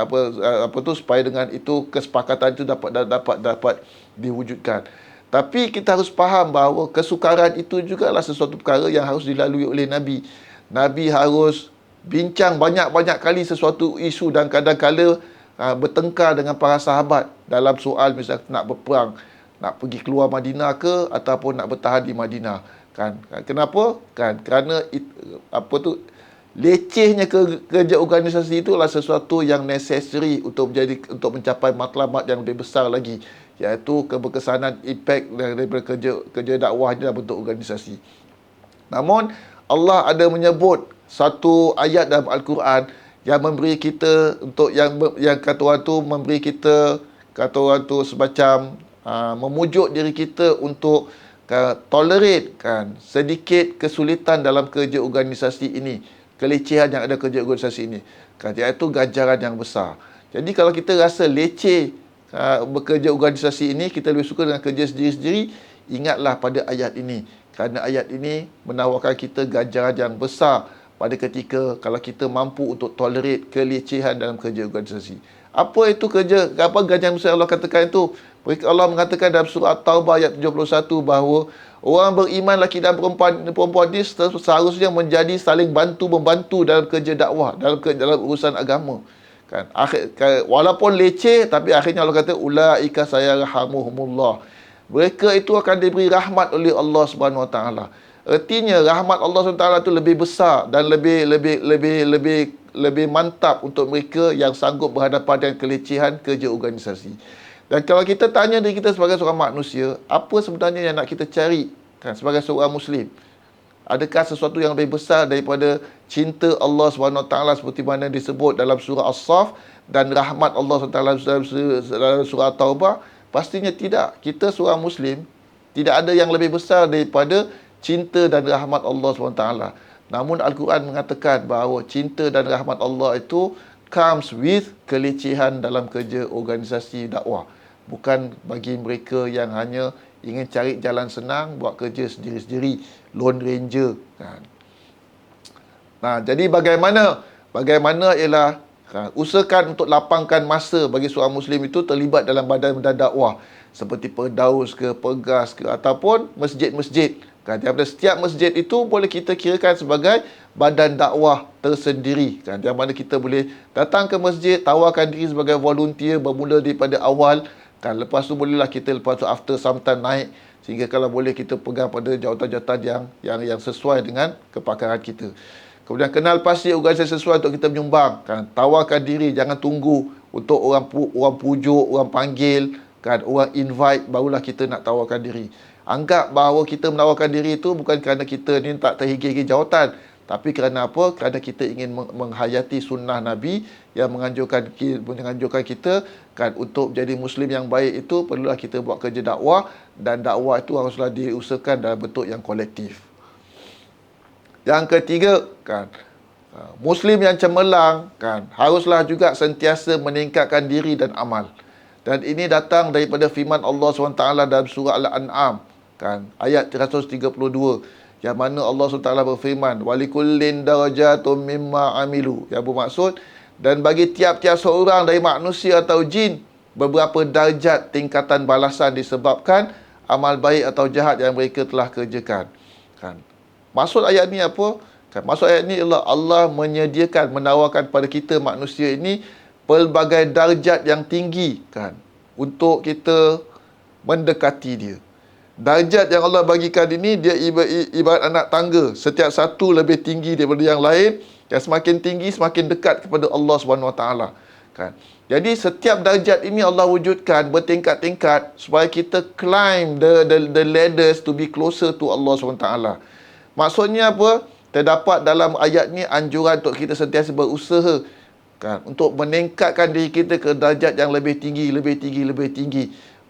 S1: supaya dengan itu kesepakatan itu dapat diwujudkan. Tapi kita harus faham bahawa kesukaran itu juga adalah sesuatu perkara yang harus dilalui oleh Nabi. Nabi harus bincang banyak-banyak kali sesuatu isu, dan kadang-kala bertengkar dengan para sahabat dalam soal misalnya nak berperang, nak pergi keluar Madinah ke ataupun nak bertahan di Madinah. Kenapa? Kerana lecehnya kerja organisasi itu adalah sesuatu yang necessary untuk mencapai matlamat yang lebih besar lagi, iaitu keberkesanan impact daripada kerja dakwah dalam bentuk organisasi. Namun Allah ada menyebut satu ayat dalam Al-Quran yang memberi kita yang kata orang tu memberi kita, kata orang tu semacam memujuk diri kita untuk tolerate sedikit kesulitan dalam kerja organisasi ini, kelecehan yang ada kerja organisasi ini, iaitu ganjaran yang besar. Jadi kalau kita rasa leceh bekerja organisasi ini, kita lebih suka dengan kerja sendiri-sendiri, ingatlah pada ayat ini. Kerana ayat ini menawarkan kita ganjaran yang besar pada ketika kalau kita mampu untuk tolerate kelecehan dalam kerja organisasi. Apa ganjaran besar Allah katakan itu? Mereka Allah mengatakan dalam surah At-Taubah ayat 71 bahawa orang beriman lelaki dan perempuan ini seharusnya menjadi saling bantu-membantu dalam kerja dakwah, dalam urusan agama. Kan? Walaupun leceh, tapi akhirnya Allah kata ulaika sayarhamuhumullah. Mereka itu akan diberi rahmat oleh Allah Subhanahu Wa Taala. Artinya rahmat Allah Subhanahu Wa Taala itu lebih besar dan lebih mantap untuk mereka yang sanggup berhadapan dengan kelecehan kerja organisasi. Dan kalau kita tanya diri kita sebagai seorang manusia, apa sebenarnya yang nak kita cari kan sebagai seorang Muslim? Adakah sesuatu yang lebih besar daripada cinta Allah SWT seperti mana disebut dalam surah As-Saff dan rahmat Allah SWT dalam surah At-Taubah? Pastinya tidak. Kita seorang Muslim, tidak ada yang lebih besar daripada cinta dan rahmat Allah SWT. Namun Al-Quran mengatakan bahawa cinta dan rahmat Allah itu comes with kelecehan dalam kerja organisasi dakwah. Bukan bagi mereka yang hanya ingin cari jalan senang, buat kerja sendiri-sendiri, lone ranger kan. Nah, jadi bagaimana ialah usahakan untuk lapangkan masa bagi seorang Muslim itu terlibat dalam badan-badan dakwah seperti Firdaus ke, Pegas ke, ataupun masjid-masjid kan. Daripada setiap masjid itu boleh kita kirakan sebagai badan dakwah tersendiri kan, yang mana kita boleh datang ke masjid, tawarkan diri sebagai volunteer bermula daripada awal kan. Lepas tu bolehlah kita lepas tu after some time naik, sehingga kalau boleh kita pegang pada jawatan-jawatan yang sesuai dengan kepakaran kita. Kemudian kenal pasti organisasi sesuai untuk kita menyumbang kan. Tawarkan diri, jangan tunggu untuk orang pujuk, orang panggil kan, orang invite barulah kita nak tawarkan diri. Anggap bahawa kita menawarkan diri itu bukan kerana kita ni tak terhigi-higi jawatan, tapi kerana apa? Kerana kita ingin menghayati sunnah Nabi yang menganjurkan kita kan untuk menjadi Muslim yang baik itu perlulah kita buat kerja dakwah, dan dakwah itu haruslah diusahakan dalam bentuk yang kolektif. Yang ketiga kan, Muslim yang cemerlang kan haruslah juga sentiasa meningkatkan diri dan amal. Dan ini datang daripada firman Allah SWT dalam surah Al-An'am kan, ayat 132, yang mana Allah SWT berfirman walikullin darajatum mimma amilu, yang bermaksud dan bagi tiap-tiap seorang dari manusia atau jin beberapa darjat tingkatan balasan disebabkan amal baik atau jahat yang mereka telah kerjakan kan. Maksud ayat ni apa? Kan, maksud ayat ni ialah Allah menyediakan, menawarkan pada kita manusia ini pelbagai darjat yang tinggi kan, untuk kita mendekati dia. Darjat yang Allah bagikan ini dia ibarat anak tangga, setiap satu lebih tinggi daripada yang lain, dan semakin tinggi semakin dekat kepada Allah Subhanahu Wa Taala kan. Jadi setiap darjat ini Allah wujudkan bertingkat-tingkat supaya kita climb the ladders to be closer to Allah Subhanahu Wa Taala. Maksudnya apa? Terdapat dalam ayat ni anjuran untuk kita sentiasa berusaha kan, untuk meningkatkan diri kita ke darjat yang lebih tinggi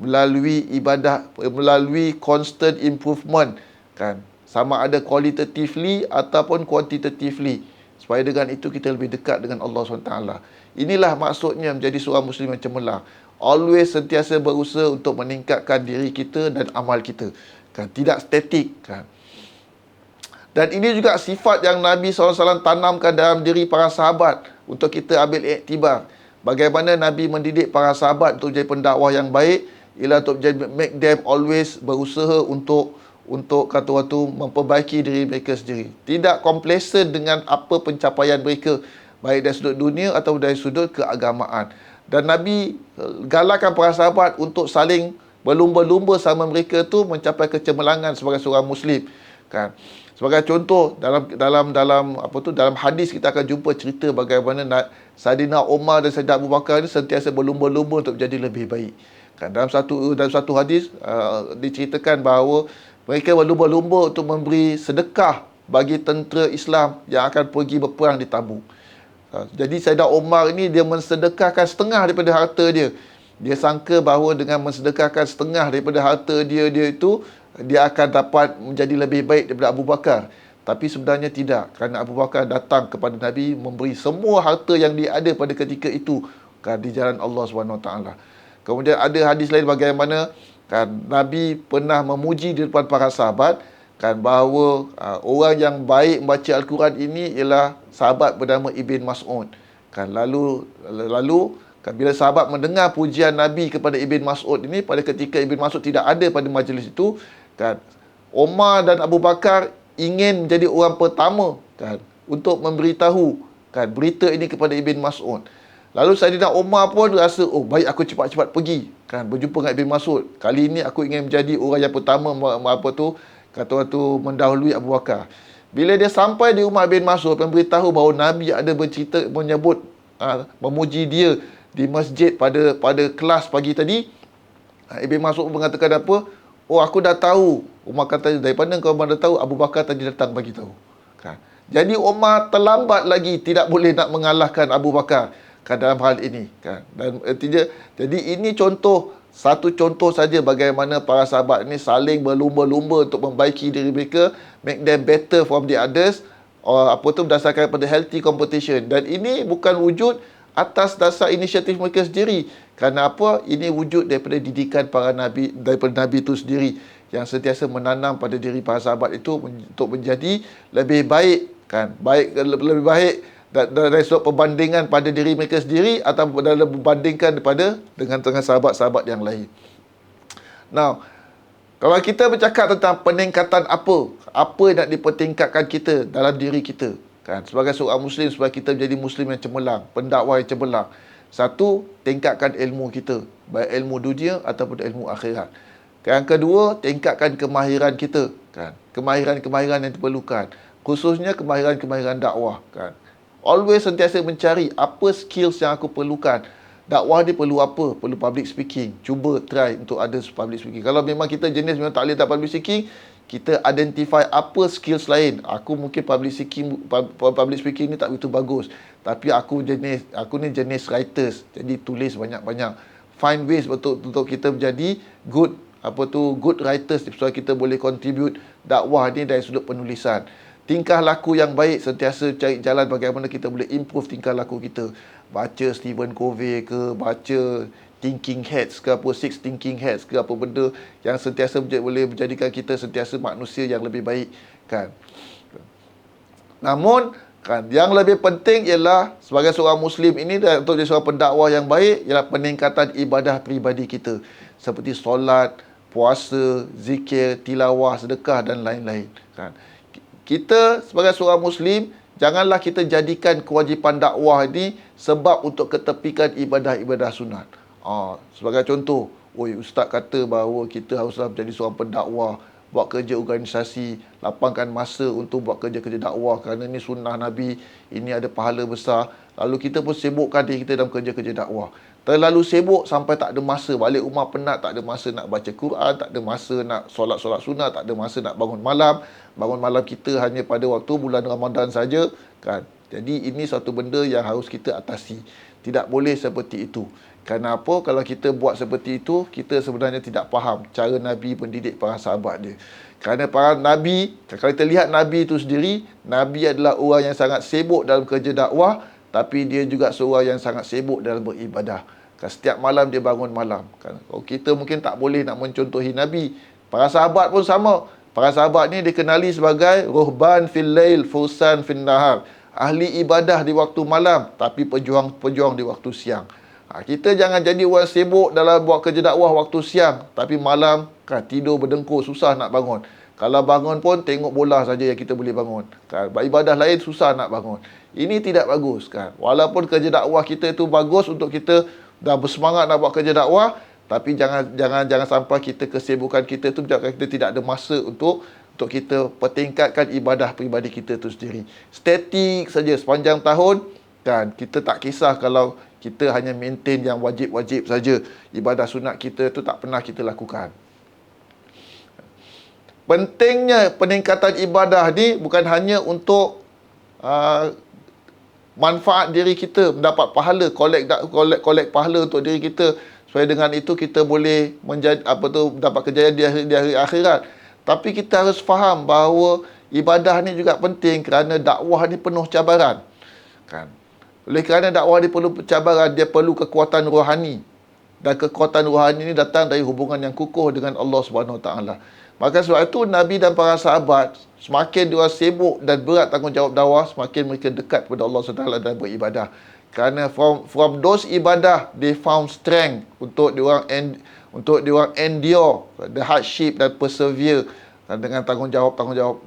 S1: melalui ibadah, melalui constant improvement kan, sama ada qualitatively ataupun quantitatively, supaya dengan itu kita lebih dekat dengan Allah SWT. Inilah maksudnya menjadi seorang Muslim yang cemerlang. Always sentiasa berusaha untuk meningkatkan diri kita dan amal kita kan, tidak statik kan. Dan ini juga sifat yang Nabi SAW tanamkan dalam diri para sahabat untuk kita ambil iktibar. Bagaimana Nabi mendidik para sahabat untuk jadi pendakwah yang baik, ialah untuk make them always berusaha untuk kata waktu memperbaiki diri mereka sendiri. Tidak complacent dengan apa pencapaian mereka, baik dari sudut dunia atau dari sudut keagamaan. Dan Nabi galakkan para sahabat untuk saling berlumba-lumba sama mereka tu mencapai kecemerlangan sebagai seorang Muslim kan. Sebagai contoh, dalam hadis kita akan jumpa cerita bagaimana Saidina Umar dan Saidina Abu Bakar ini sentiasa berlumba-lumba untuk menjadi lebih baik. Kan, dalam satu hadis diceritakan bahawa mereka berlumba-lumba untuk memberi sedekah bagi tentera Islam yang akan pergi berperang di Tabuk. Jadi Saidina Umar ini dia mensedekahkan setengah daripada harta dia. Dia sangka bahawa dengan mensedekahkan setengah daripada harta dia itu, dia akan dapat menjadi lebih baik daripada Abu Bakar. Tapi sebenarnya tidak, kerana Abu Bakar datang kepada Nabi memberi semua harta yang dia ada pada ketika itu kan, di jalan Allah SWT. Kemudian ada hadis lain bagaimana kan, Nabi pernah memuji di depan para sahabat kan, bahawa orang yang baik membaca Al-Quran ini ialah sahabat bernama Ibn Mas'ud kan. Lalu Bila sahabat mendengar pujian Nabi kepada Ibn Mas'ud ini, pada ketika Ibn Mas'ud tidak ada pada majlis itu, kan, Umar dan Abu Bakar ingin menjadi orang pertama, kan, untuk memberitahu, kan, berita ini kepada Ibn Mas'ud. Lalu Saidina Umar pun rasa, oh baik aku cepat-cepat pergi, kan, berjumpa dengan Ibn Mas'ud. Kali ini aku ingin menjadi orang yang pertama kata orang tu mendahului Abu Bakar. Bila dia sampai di rumah Ibn Mas'ud, memberitahu bahawa Nabi ada bercerita, menyebut, memuji dia di masjid pada kelas pagi tadi. Ibn Mas'ud mengatakan apa? Oh, aku dah tahu. Umar kata, daripada kau dah tahu, Abu Bakar tadi datang bagi tahu. Kan? Jadi Umar terlambat lagi, tidak boleh nak mengalahkan Abu Bakar, kan, dalam hal ini, kan. Dan jadi ini satu contoh saja bagaimana para sahabat ini saling berlumba-lumba untuk membaiki diri mereka, make them better from the others, berdasarkan pada healthy competition. Dan ini bukan wujud atas dasar inisiatif mereka sendiri. Kerana apa? Ini wujud daripada didikan daripada Nabi itu sendiri, yang sentiasa menanam pada diri para sahabat itu untuk menjadi lebih baik, kan, lebih baik dari sudut perbandingan pada diri mereka sendiri atau dalam berbandingkan dengan sahabat-sahabat yang lain. Now, kalau kita bercakap tentang peningkatan apa yang nak dipertingkatkan kita dalam diri kita, kan, sebagai seorang Muslim, supaya kita menjadi Muslim yang cemerlang, pendakwah yang cemerlang. Satu, tingkatkan ilmu kita, baik ilmu dunia ataupun ilmu akhirat. Yang kedua, tingkatkan kemahiran kita, kan, kemahiran-kemahiran yang diperlukan, khususnya kemahiran-kemahiran dakwah, kan. Always sentiasa mencari apa skills yang aku perlukan. Dakwah ni perlu apa? Perlu public speaking. Cuba try untuk ada public speaking. Kalau memang kita jenis memang tak boleh tak public speaking, kita identify apa skills lain. Aku mungkin public speaking ni tak begitu bagus, tapi aku ni jenis writers. Jadi tulis banyak-banyak. Find ways untuk kita menjadi good writers, supaya kita boleh contribute dakwah ni dari sudut penulisan. Tingkah laku yang baik, sentiasa cari jalan bagaimana kita boleh improve tingkah laku kita. Baca Stephen Covey ke, baca Thinking Hats ke, Six Thinking Hats ke, apa benda yang sentiasa boleh menjadikan kita sentiasa manusia yang lebih baik, kan. Namun, kan, yang lebih penting ialah sebagai seorang Muslim ini, untuk jadi seorang pendakwah yang baik, ialah peningkatan ibadah peribadi kita, seperti solat, puasa, zikir, tilawah, sedekah dan lain-lain, kan. Kita sebagai seorang Muslim, janganlah kita jadikan kewajipan dakwah ini sebab untuk ketepikan ibadah-ibadah sunat. Sebagai contoh, ustaz kata bahawa kita haruslah menjadi seorang pendakwah, buat kerja organisasi, lapangkan masa untuk buat kerja-kerja dakwah kerana ini sunnah Nabi, ini ada pahala besar. Lalu kita pun sibukkan diri kita dalam kerja-kerja dakwah. Terlalu sibuk sampai tak ada masa, balik rumah penat, tak ada masa nak baca Quran, tak ada masa nak solat-solat sunat, tak ada masa nak bangun malam. Bangun malam kita hanya pada waktu bulan Ramadan saja, kan. Jadi ini satu benda yang harus kita atasi. Tidak boleh seperti itu. Kerana apa? Kalau kita buat seperti itu, kita sebenarnya tidak faham cara Nabi mendidik para sahabat dia. Kerana para Nabi, kalau kita lihat Nabi itu sendiri, Nabi adalah orang yang sangat sibuk dalam kerja dakwah, tapi dia juga seorang yang sangat sibuk dalam beribadah. Kan, setiap malam dia bangun malam, kan. Kita mungkin tak boleh nak mencontohi Nabi. Para sahabat pun sama. Para sahabat ni dikenali sebagai ruhban fil lail, fursan fil nahar. Ahli ibadah di waktu malam, tapi pejuang di waktu siang. Kita jangan jadi orang sibuk dalam buat kerja dakwah waktu siang, tapi malam, kan, tidur berdengkur, susah nak bangun. Kalau bangun pun tengok bola saja yang kita boleh bangun, kan. Ibadah lain susah nak bangun. Ini tidak bagus, kan. Walaupun kerja dakwah kita itu bagus untuk kita dah bersemangat nak buat kerja dakwah, tapi jangan sampai kesibukan kita tu menyebabkan kita tidak ada masa untuk kita pertingkatkan ibadah peribadi kita tu sendiri. Statik saja sepanjang tahun, kan. Kita tak kisah kalau kita hanya maintain yang wajib-wajib saja. Ibadah sunat kita tu tak pernah kita lakukan. Pentingnya peningkatan ibadah ni bukan hanya untuk manfaat diri kita, mendapat pahala, collect pahala untuk diri kita, supaya dengan itu kita boleh dapat kejayaan di hari akhirat. Tapi kita harus faham bahawa ibadah ni juga penting kerana dakwah ni penuh cabaran, kan. Oleh kerana dakwah ni perlu cabaran, dia perlu kekuatan rohani. Dan kekuatan rohani ni datang dari hubungan yang kukuh dengan Allah Subhanahu Wa Taala. Maka sebab itu Nabi dan para sahabat, semakin dia sibuk dan berat tanggungjawab dakwah, semakin mereka dekat kepada Allah SWT dan beribadah. Kerana from those ibadah they found strength untuk diorang endure the hardship dan persevere dengan tanggungjawab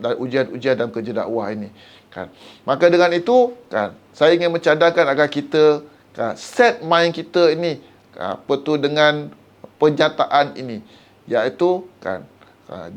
S1: dan ujian-ujian dalam kerja dakwah ini, kan. Maka dengan itu, kan, saya ingin mencadangkan agar kita, kan, set mind kita ini, apa tu, dengan penyataan ini, iaitu, kan,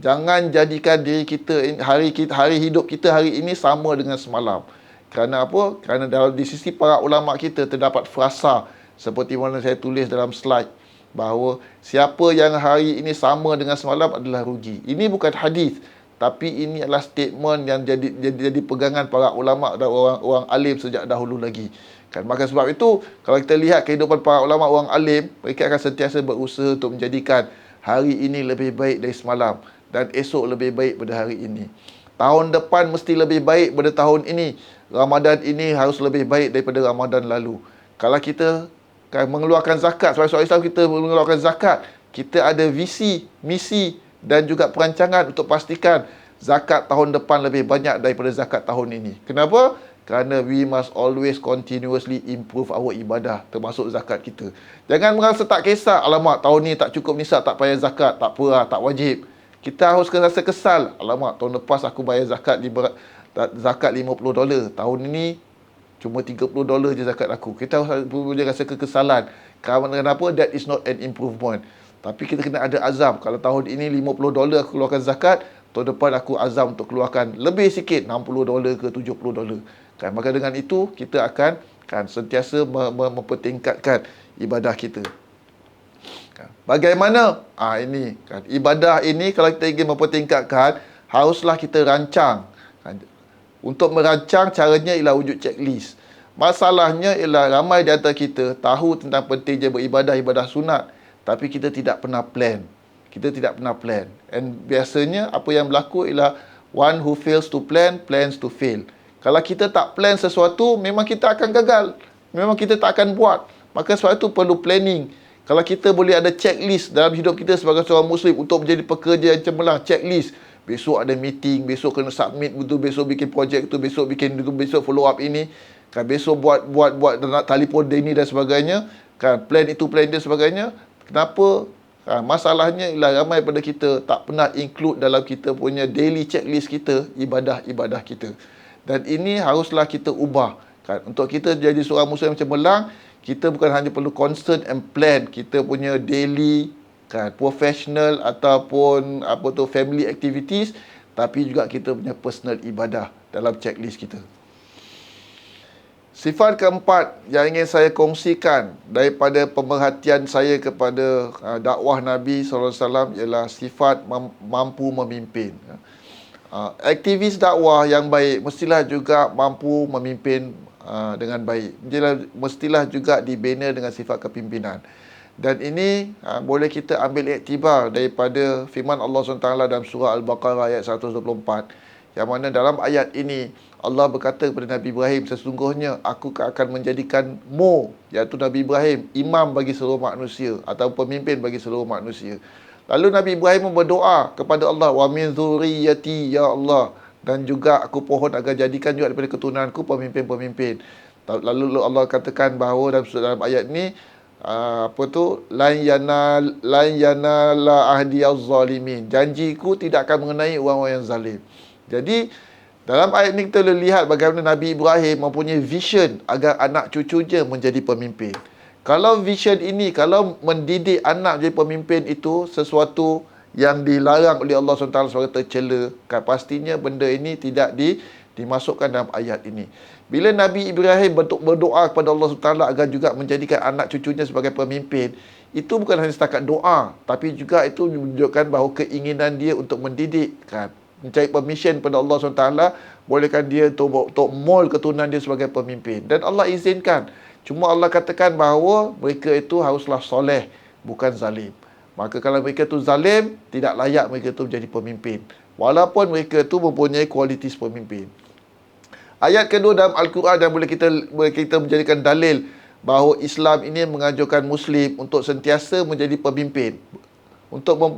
S1: jangan jadikan diri kita, hari hidup kita hari ini sama dengan semalam. Kerana apa? Kerana di sisi para ulama kita terdapat frasa seperti mana saya tulis dalam slide, bahawa siapa yang hari ini sama dengan semalam adalah rugi. Ini bukan hadis, tapi ini adalah statement yang jadi pegangan para ulama dan orang alim sejak dahulu lagi, kan. Maka sebab itu, kalau kita lihat kehidupan para ulama orang alim, mereka akan sentiasa berusaha untuk menjadikan hari ini lebih baik dari semalam dan esok lebih baik pada hari ini. Tahun depan mesti lebih baik pada tahun ini. Ramadan ini harus lebih baik daripada Ramadan lalu. Kalau kita mengeluarkan zakat, sebagai seorang Islam kita mengeluarkan zakat, kita ada visi, misi dan juga perancangan untuk pastikan zakat tahun depan lebih banyak daripada zakat tahun ini. Kenapa? Kerana we must always continuously improve our ibadah, termasuk zakat kita. Jangan merasa tak kisah, alamak tahun ni tak cukup nisab, tak payah zakat, tak apa lah, tak wajib. Kita harus rasa kesal, alamak tahun lepas aku bayar zakat $50, tahun ini cuma $30 je zakat aku. Kita harus punya rasa kekesalan. Kenapa? That is not an improvement. Tapi kita kena ada azam. Kalau tahun ini $50 aku keluarkan zakat, tahun depan aku azam untuk keluarkan lebih sikit, $60 ke $70. Kan? Maka dengan itu, kita akan, kan, sentiasa mempertingkatkan ibadah kita. Bagaimana? Ini, kan, ibadah ini kalau kita ingin mempertingkatkan, haruslah kita rancang. Untuk merancang, caranya ialah wujud checklist. Masalahnya ialah ramai di antara kita tahu tentang pentingnya beribadah, ibadah sunat, tapi kita tidak pernah plan. Kita tidak pernah plan. And biasanya apa yang berlaku ialah one who fails to plan, plans to fail. Kalau kita tak plan sesuatu, memang kita akan gagal. Memang kita tak akan buat. Maka sebab itu perlu planning. Kalau kita boleh ada checklist dalam hidup kita sebagai seorang Muslim untuk menjadi pekerja yang cemerlang, checklist. Besok ada meeting, besok kena submit betul, besok bikin projek tu, besok follow up ini, kan, besok buat nak telefon ini dan sebagainya, kan, plan itu, plan dia sebagainya. Kenapa? Kan, masalahnya ialah ramai pada kita tak pernah include dalam kita punya daily checklist kita ibadah-ibadah kita. Dan ini haruslah kita ubah, kan. Untuk kita jadi seorang Muslim yang cemerlang, kita bukan hanya perlu concern and plan kita punya daily, kan, professional ataupun family activities, tapi juga kita punya personal ibadah dalam checklist kita. Sifat keempat yang ingin saya kongsikan daripada pemerhatian saya kepada dakwah Nabi SAW ialah sifat mampu memimpin. Aktivis dakwah yang baik mestilah juga mampu memimpin dengan baik. Mestilah juga dibina dengan sifat kepimpinan. Dan ini boleh kita ambil iktibar daripada firman Allah SWT dalam surah Al-Baqarah ayat 124, yang mana dalam ayat ini Allah berkata kepada Nabi Ibrahim, sesungguhnya aku akan menjadikanmu, iaitu Nabi Ibrahim, imam bagi seluruh manusia atau pemimpin bagi seluruh manusia. Lalu Nabi Ibrahim berdoa kepada Allah, wa min dzurriyyati ya Allah, dan juga aku pohon agar jadikan juga daripada keturunanku pemimpin-pemimpin. Lalu Allah katakan bahawa dalam ayat ini, lan yanala ahdiyaz zalimin, janjiku tidak akan mengenai orang-orang yang zalim. Jadi dalam ayat ini kita boleh lihat bagaimana Nabi Ibrahim mempunyai vision agar anak cucunya menjadi pemimpin. Kalau vision ini, kalau mendidik anak menjadi pemimpin itu sesuatu yang dilarang oleh Allah SWT sebagai tercela, kan, pastinya benda ini tidak dimasukkan dalam ayat ini. Bila Nabi Ibrahim berdoa kepada Allah SWT agar juga menjadikan anak cucunya sebagai pemimpin, itu bukan hanya setakat doa, tapi juga itu menunjukkan bahawa keinginan dia untuk mendidik, kan, mencari permission pada Allah SWT, bolehkan dia untuk mold keturunan dia sebagai pemimpin. Dan Allah izinkan. Cuma Allah katakan bahawa mereka itu haruslah soleh, bukan zalim. Maka kalau mereka itu zalim, tidak layak mereka itu menjadi pemimpin, walaupun mereka itu mempunyai kualiti pemimpin. Ayat kedua dalam Al-Quran yang boleh kita menjadikan dalil bahawa Islam ini menganjurkan Muslim untuk sentiasa menjadi pemimpin, untuk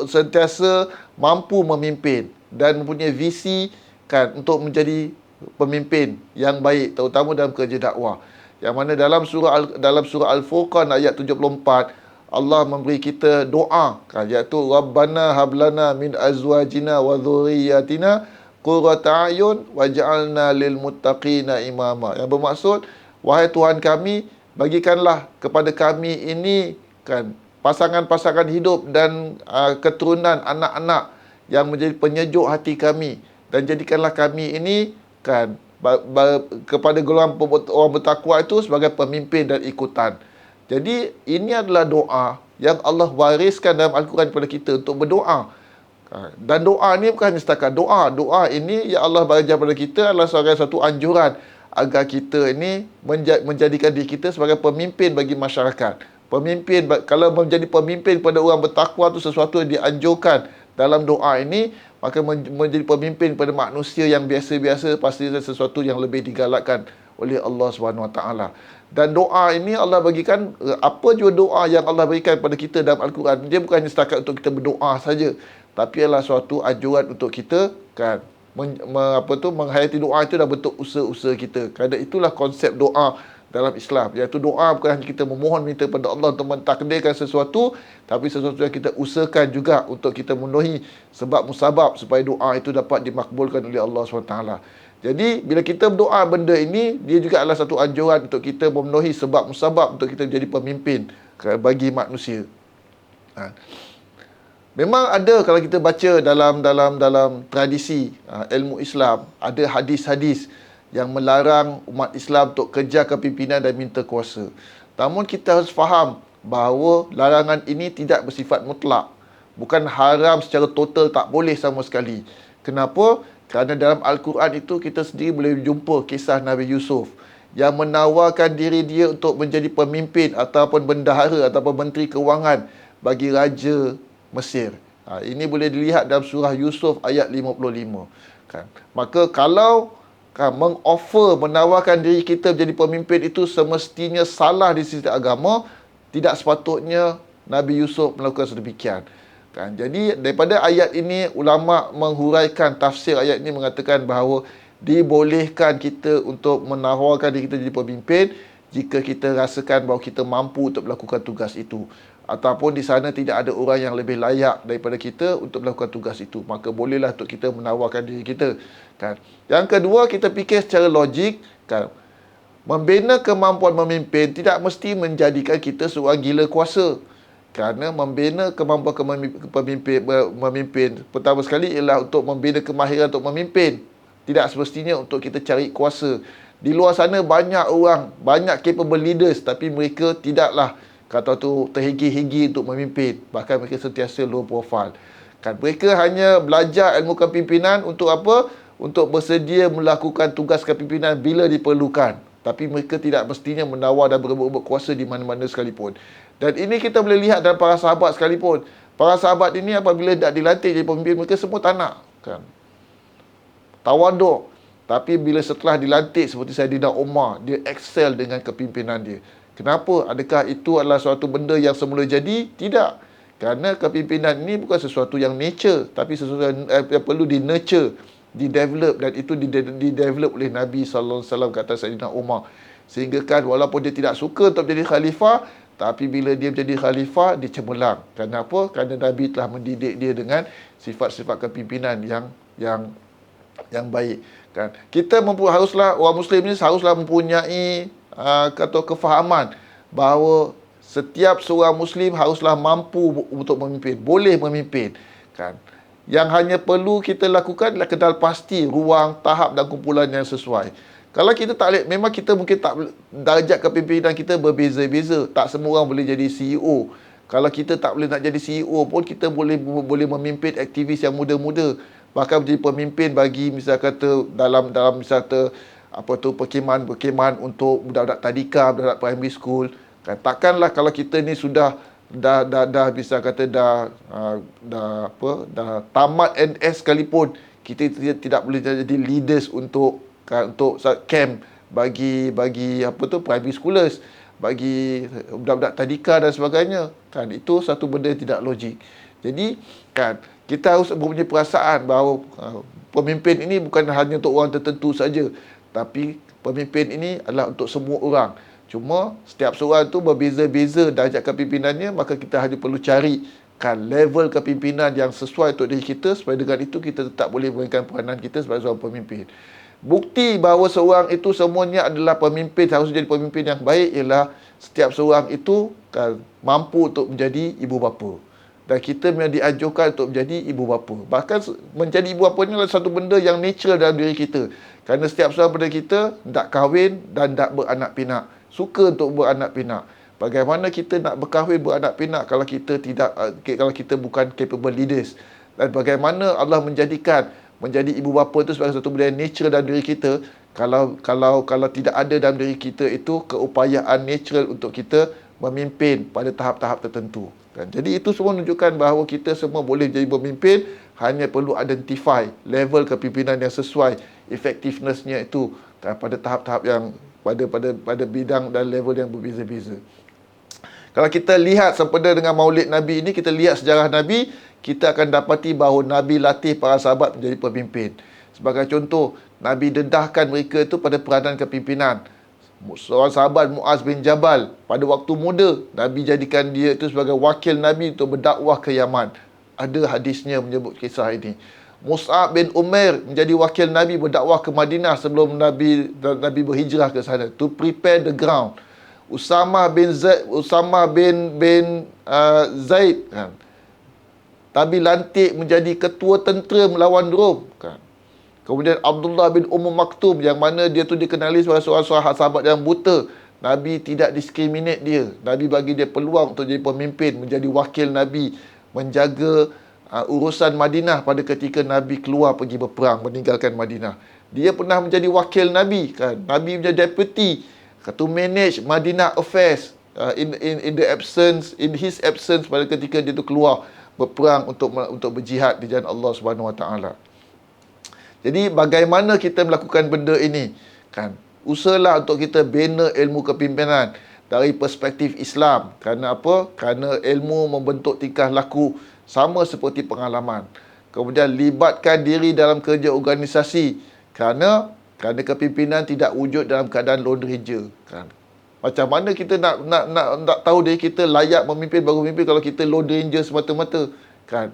S1: sentiasa mampu memimpin dan mempunyai visi, kan, untuk menjadi pemimpin yang baik, terutama dalam kerja dakwah. yang mana dalam surah Al-Furqan ayat 74 Allah memberi kita doa kan, iaitu Rabbana hablana min azwajina wa dhurriyyatina qurrata a'yun waj'alna lil muttaqina imama. Yang bermaksud, wahai Tuhan kami, bagikanlah kepada kami ini kan pasangan-pasangan hidup dan keturunan anak-anak yang menjadi penyejuk hati kami, dan jadikanlah kami ini kan kepada golongan orang bertakwa itu sebagai pemimpin dan ikutan. Jadi ini adalah doa yang Allah wariskan dalam Al-Quran kepada kita untuk berdoa. Dan doa ni bukan hanya setakat doa. Doa ini yang Allah bagi kepada kita adalah sebagai satu anjuran agar kita ini menjadikan diri kita sebagai pemimpin bagi masyarakat. Pemimpin, kalau menjadi pemimpin pada orang bertakwa itu sesuatu yang dianjurkan dalam doa ini, maka menjadi pemimpin pada manusia yang biasa-biasa pasti sesuatu yang lebih digalakkan oleh Allah SWT. Dan doa ini Allah bagikan, apa juga doa yang Allah berikan kepada kita dalam Al-Quran, dia bukan hanya setakat untuk kita berdoa saja, tapi adalah suatu anjuran untuk kita kan menghayati doa itu dalam bentuk usaha-usaha kita. Kerana itulah konsep doa dalam Islam, iaitu doa bukan hanya kita memohon minta pada Allah untuk mentakdirkan sesuatu, tapi sesuatu yang kita usahakan juga untuk kita memenuhi sebab musabab supaya doa itu dapat dimakbulkan oleh Allah SWT. Jadi bila kita berdoa benda ini, dia juga adalah satu anjuran untuk kita memenuhi sebab musabab untuk kita menjadi pemimpin bagi manusia. Memang ada, kalau kita baca dalam tradisi ilmu Islam, ada hadis-hadis yang melarang umat Islam untuk kejar kepimpinan dan minta kuasa. Namun kita harus faham bahawa larangan ini tidak bersifat mutlak. Bukan haram secara total, tak boleh sama sekali. Kenapa? Kerana dalam Al-Quran itu kita sendiri boleh jumpa kisah Nabi Yusuf yang menawarkan diri dia untuk menjadi pemimpin ataupun bendahara ataupun menteri kewangan bagi Raja Mesir. Ini boleh dilihat dalam surah Yusuf ayat 55. Maka kalau menawarkan diri kita menjadi pemimpin itu semestinya salah di sisi agama, tidak sepatutnya Nabi Yusuf melakukan sedemikian. Jadi daripada ayat ini, ulama menghuraikan tafsir ayat ini mengatakan bahawa dibolehkan kita untuk menawarkan diri kita jadi pemimpin jika kita rasakan bahawa kita mampu untuk melakukan tugas itu, ataupun di sana tidak ada orang yang lebih layak daripada kita untuk melakukan tugas itu, maka bolehlah untuk kita menawarkan diri kita. Yang kedua, kita fikir secara logik, membina kemampuan memimpin tidak mesti menjadikan kita seorang gila kuasa. Kerana membina kemampuan memimpin pertama sekali ialah untuk membina kemahiran untuk memimpin. Tidak semestinya untuk kita cari kuasa. Di luar sana banyak orang, banyak capable leaders, tapi mereka tidaklah kata tu terhigi-higi untuk memimpin. Bahkan mereka sentiasa low profile. Mereka hanya belajar ilmu kepimpinan untuk apa? Untuk bersedia melakukan tugas kepimpinan bila diperlukan. Tapi mereka tidak mestinya menawar dan berebut-rebut kuasa di mana-mana sekalipun. Dan ini kita boleh lihat dalam para sahabat sekalipun. Para sahabat ini apabila tak dilantik jadi pemimpin, mereka semua tak nak. Tawaduk. Tapi bila setelah dilantik seperti Saidina Umar, dia excel dengan kepimpinan dia. Kenapa? Adakah itu adalah suatu benda yang semula jadi? Tidak. Kerana kepimpinan ini bukan sesuatu yang nature, tapi sesuatu yang perlu di-nurture, di-develop, dan itu di-develop oleh Nabi SAW kata Saidina Umar. Sehingga kan walaupun dia tidak suka untuk menjadi khalifah, tapi bila dia menjadi khalifah, dia cemerlang. Kenapa? Kerana Nabi telah mendidik dia dengan sifat-sifat kepimpinan yang baik. Kita haruslah, orang Muslim ni haruslah mempunyai kefahaman bahawa setiap seorang Muslim haruslah mampu untuk memimpin, boleh memimpin. Yang hanya perlu kita lakukan adalah kenal pasti ruang, tahap dan kumpulan yang sesuai. Kalau kita tak boleh, memang kita mungkin tak, darjat kepimpinan kita berbeza-beza. Tak semua orang boleh jadi CEO. Kalau kita tak boleh nak jadi CEO pun, kita boleh memimpin aktivis yang muda-muda. Bahkan menjadi pemimpin bagi misal kata dalam misal kata perkemahan untuk budak-budak tadika, budak-budak primary school. Takkanlah kalau kita ni sudah dah misal kata dah tamat NS sekalipun, kita tidak boleh jadi leaders untuk camp bagi primary schoolers, bagi budak-budak tadika dan sebagainya. Itu satu benda yang tidak logik. Jadi kita harus mempunyai perasaan bahawa pemimpin ini bukan hanya untuk orang tertentu saja, tapi pemimpin ini adalah untuk semua orang. Cuma setiap seorang tu berbeza-beza darjat kepimpinannya, maka kita hanya perlu carikan level kepimpinan yang sesuai untuk diri kita, supaya dengan itu kita tetap boleh mainkan peranan kita sebagai seorang pemimpin. Bukti bahawa seorang itu semuanya adalah pemimpin, harus jadi pemimpin yang baik, ialah setiap seorang itu kan mampu untuk menjadi ibu bapa. Dan kita memang dianjurkan untuk menjadi ibu bapa. Bahkan menjadi ibu bapa ni adalah satu benda yang natural dalam diri kita. Kerana setiap seorang pada kita nak kahwin dan nak beranak pinak. Suka untuk beranak pinak. Bagaimana kita nak berkahwin beranak pinak kalau kita kalau kita bukan capable leaders? Dan bagaimana Allah menjadikan menjadi ibu bapa itu sebagai satu benda yang natural dalam diri kita, kalau tidak ada dalam diri kita itu keupayaan natural untuk kita memimpin pada tahap-tahap tertentu. Kan? Jadi itu semua menunjukkan bahawa kita semua boleh jadi pemimpin, hanya perlu identify level kepimpinan yang sesuai, effectiveness-nya itu kan, pada tahap-tahap yang pada bidang dan level yang berbeza-beza. Kalau kita lihat sempena dengan Maulid Nabi ini, kita lihat sejarah Nabi, kita akan dapati bahawa Nabi latih para sahabat menjadi pemimpin. Sebagai contoh, Nabi dedahkan mereka itu pada peranan kepimpinan. Seorang sahabat Muaz bin Jabal, pada waktu muda, Nabi jadikan dia itu sebagai wakil Nabi untuk berdakwah ke Yaman. Ada hadisnya menyebut kisah ini. Mus'ab bin Umair menjadi wakil Nabi berdakwah ke Madinah sebelum Nabi berhijrah ke sana, to prepare the ground. Usamah bin Zaid kan, Nabi lantik menjadi ketua tentera melawan Rom kan. Kemudian Abdullah bin Maktum, yang mana dia tu dikenali sebagai seorang sahabat yang buta, Nabi tidak diskriminate dia. Nabi bagi dia peluang untuk jadi pemimpin, menjadi wakil Nabi, menjaga urusan Madinah pada ketika Nabi keluar pergi berperang, meninggalkan Madinah. Dia pernah menjadi wakil Nabi kan. Nabi menjadi deputy to manage Madinah affairs in his absence pada ketika dia tu keluar berperang untuk berjihad di jalan Allah Subhanahu Wa Taala. Jadi bagaimana kita melakukan benda ini kan? Usahalah untuk kita bina ilmu kepimpinan dari perspektif Islam. Kerana apa? Kerana ilmu membentuk tingkah laku sama seperti pengalaman. Kemudian libatkan diri dalam kerja organisasi. Kerana kepimpinan tidak wujud dalam keadaan lone ranger kan. Macam mana kita nak tahu diri kita layak memimpin, baru memimpin kalau kita lone ranger semata-mata kan?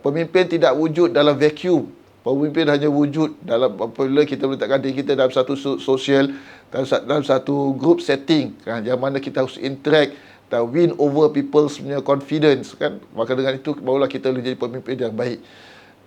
S1: Pemimpin tidak wujud dalam vacuum. Pemimpin hanya wujud dalam apabila kita meletakkan diri kita dalam satu sosial, dalam satu group setting kan, yang mana kita harus interact dan win over people's punya confidence kan. Maka dengan itu barulah kita boleh jadi pemimpin yang baik.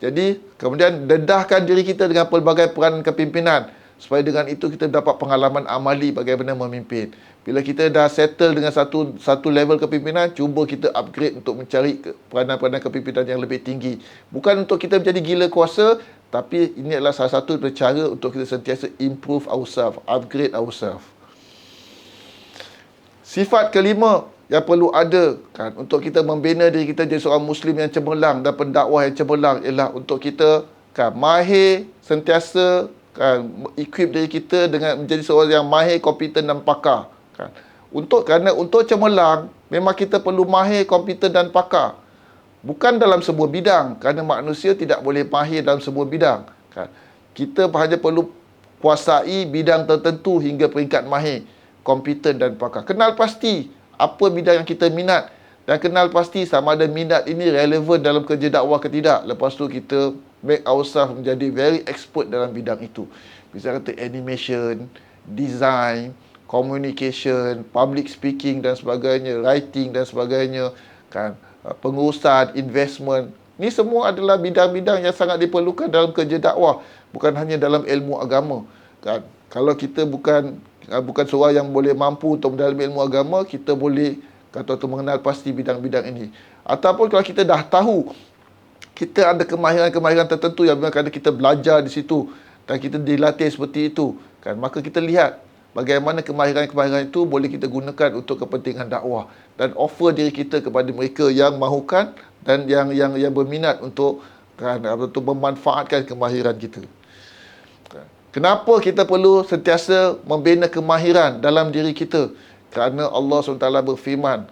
S1: Jadi kemudian dedahkan diri kita dengan pelbagai peranan kepimpinan, supaya dengan itu kita dapat pengalaman amali bagaimana memimpin. Bila kita dah settle dengan satu level kepimpinan, cuba kita upgrade untuk mencari peranan-peranan kepimpinan yang lebih tinggi. Bukan untuk kita menjadi gila kuasa, tapi ini adalah salah satu cara untuk kita sentiasa improve ourselves, upgrade ourselves. Sifat kelima yang perlu ada kan untuk kita membina diri kita jadi seorang Muslim yang cemerlang dan pendakwah yang cemerlang, ialah untuk kita kan mahir, sentiasa kan equip diri kita dengan menjadi seorang yang mahir, kompeten dan pakar kan. Kerana untuk cemerlang memang kita perlu mahir, kompeten dan pakar. Bukan dalam sebuah bidang, kerana manusia tidak boleh mahir dalam sebuah bidang kan. Kita hanya perlu kuasai bidang tertentu hingga peringkat mahir, kompeten dan pakar. Kenal pasti apa bidang yang kita minat, dan kenal pasti sama ada minat ini relevan dalam kerja dakwah ke tidak. Lepas tu kita make ourselves menjadi very expert dalam bidang itu. Misalnya kata animation, design, communication, public speaking dan sebagainya, writing dan sebagainya kan, pengurusan, investment. Ni semua adalah bidang-bidang yang sangat diperlukan dalam kerja dakwah, bukan hanya dalam ilmu agama kan. Kalau kita bukan seorang yang boleh mampu untuk mendalami ilmu agama, kita boleh kata tu mengenal pasti bidang-bidang ini. Ataupun kalau kita dah tahu kita ada kemahiran-kemahiran tertentu yang memang kadang kita belajar di situ dan kita dilatih seperti itu kan, maka kita lihat bagaimana kemahiran-kemahiran itu boleh kita gunakan untuk kepentingan dakwah dan offer diri kita kepada mereka yang mahukan dan yang berminat untuk kan, untuk memanfaatkan kemahiran kita. Kenapa kita perlu sentiasa membina kemahiran dalam diri kita? Kerana Allah SWT berfirman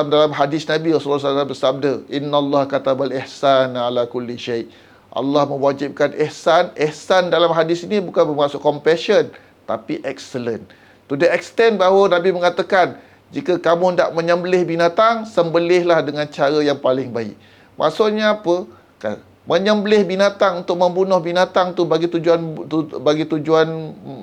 S1: dalam hadis Nabi, Rasulullah SAW bersabda, Innallaha katabal ihsana ala kulli syai'. Allah mewajibkan ihsan. Ihsan dalam hadis ini bukan bermaksud compassion, tapi excellent. To the extent bahawa Nabi mengatakan, jika kamu hendak menyembelih binatang, sembelihlah dengan cara yang paling baik. Maksudnya apa? Kan, menyembelih binatang untuk membunuh binatang tu bagi tujuan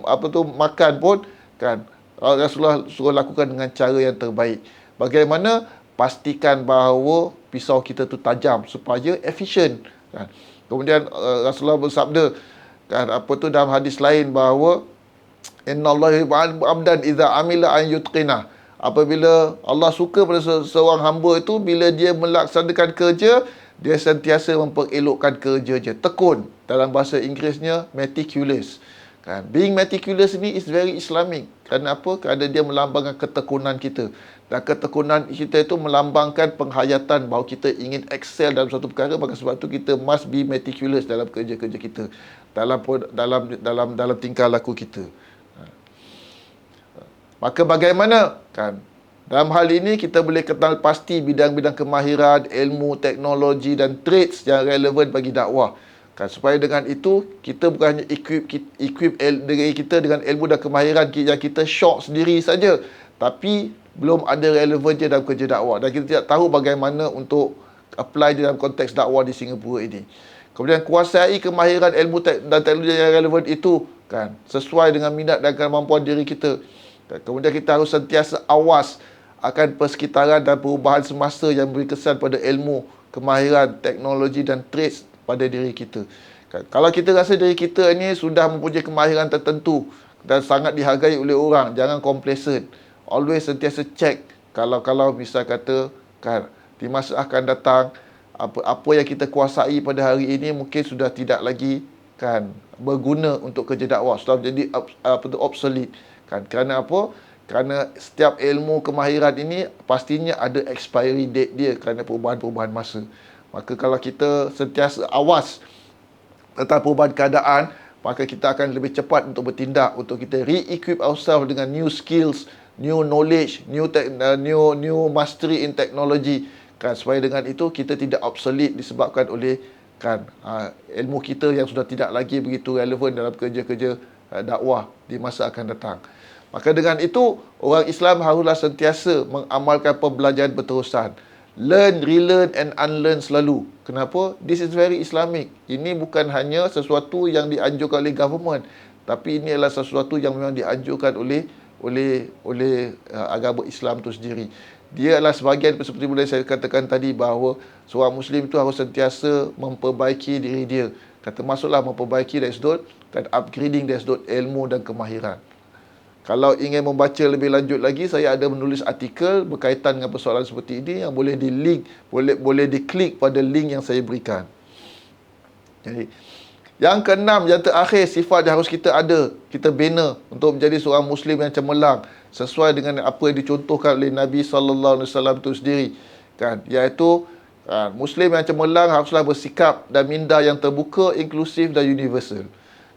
S1: apa tu makan pun kan, Rasulullah suruh lakukan dengan cara yang terbaik. Bagaimana? Pastikan bahawa pisau kita tu tajam supaya efisien kan. Kemudian Rasulullah bersabda kan, apa tu dalam hadis lain bahawa innallaha yuhibbu abdan idza amila an yutqina. Apabila Allah suka pada seorang hamba itu, bila dia melaksanakan kerja, dia sentiasa memperelokkan kerja-kerja. Tekun. Dalam bahasa Inggerisnya, meticulous. Kan? Being meticulous ni is very Islamic. Kerana apa? Kerana dia melambangkan ketekunan kita. Dan ketekunan kita itu melambangkan penghayatan bahawa kita ingin excel dalam suatu perkara. Maka sebab itu kita must be meticulous dalam kerja-kerja kita. Dalam tingkah laku kita. Maka bagaimana? Kan? Dalam hal ini kita boleh kenal pasti bidang-bidang kemahiran, ilmu, teknologi dan traits yang relevan bagi dakwah. Kan? Supaya dengan itu, kita bukan hanya equip diri kita dengan ilmu dan kemahiran yang kita shock sendiri saja. Tapi belum ada relevannya dalam kerja dakwah. Dan kita tidak tahu bagaimana untuk apply dalam konteks dakwah di Singapura ini. Kemudian kuasai kemahiran ilmu dan teknologi yang relevan itu kan, sesuai dengan minat dan kemampuan diri kita. Kemudian kita harus sentiasa awas akan persekitaran dan perubahan semasa yang beri kesan pada ilmu, kemahiran, teknologi dan traits pada diri kita. Kalau kita rasa diri kita ini sudah mempunyai kemahiran tertentu dan sangat dihargai oleh orang, jangan complacent. Always sentiasa check. Kalau misal kata kan, di masa akan datang, apa yang kita kuasai pada hari ini mungkin sudah tidak lagi kan berguna untuk kerja dakwah, sudah menjadi obsolete. Kan? Kerana apa? Kerana setiap ilmu kemahiran ini pastinya ada expiry date dia kerana perubahan-perubahan masa. Maka kalau kita sentiasa awas tentang perubahan keadaan, maka kita akan lebih cepat untuk bertindak, untuk kita re-equip ourselves dengan new skills, new knowledge, new mastery in technology. Kan? Supaya dengan itu kita tidak obsolete disebabkan oleh kan ilmu kita yang sudah tidak lagi begitu relevan dalam kerja-kerja dakwah di masa akan datang. Maka dengan itu, orang Islam haruslah sentiasa mengamalkan pembelajaran berterusan. Learn, relearn and unlearn selalu. Kenapa? This is very Islamic. Ini bukan hanya sesuatu yang dianjurkan oleh government, tapi ini adalah sesuatu yang memang dianjurkan oleh agama Islam itu sendiri. Dia adalah sebahagian seperti boleh saya katakan tadi bahawa seorang Muslim itu harus sentiasa memperbaiki diri dia. Termasuklah memperbaiki dari sudut dan upgrading dari sudut ilmu dan kemahiran. Kalau ingin membaca lebih lanjut lagi, saya ada menulis artikel berkaitan dengan persoalan seperti ini yang boleh di-link, boleh diklik pada link yang saya berikan. Jadi, yang keenam, yang terakhir, sifat yang harus kita ada, kita bina untuk menjadi seorang Muslim yang cemerlang sesuai dengan apa yang dicontohkan oleh Nabi SAW itu sendiri. Kan? Iaitu, Muslim yang cemerlang haruslah bersikap dan minda yang terbuka, inklusif dan universal.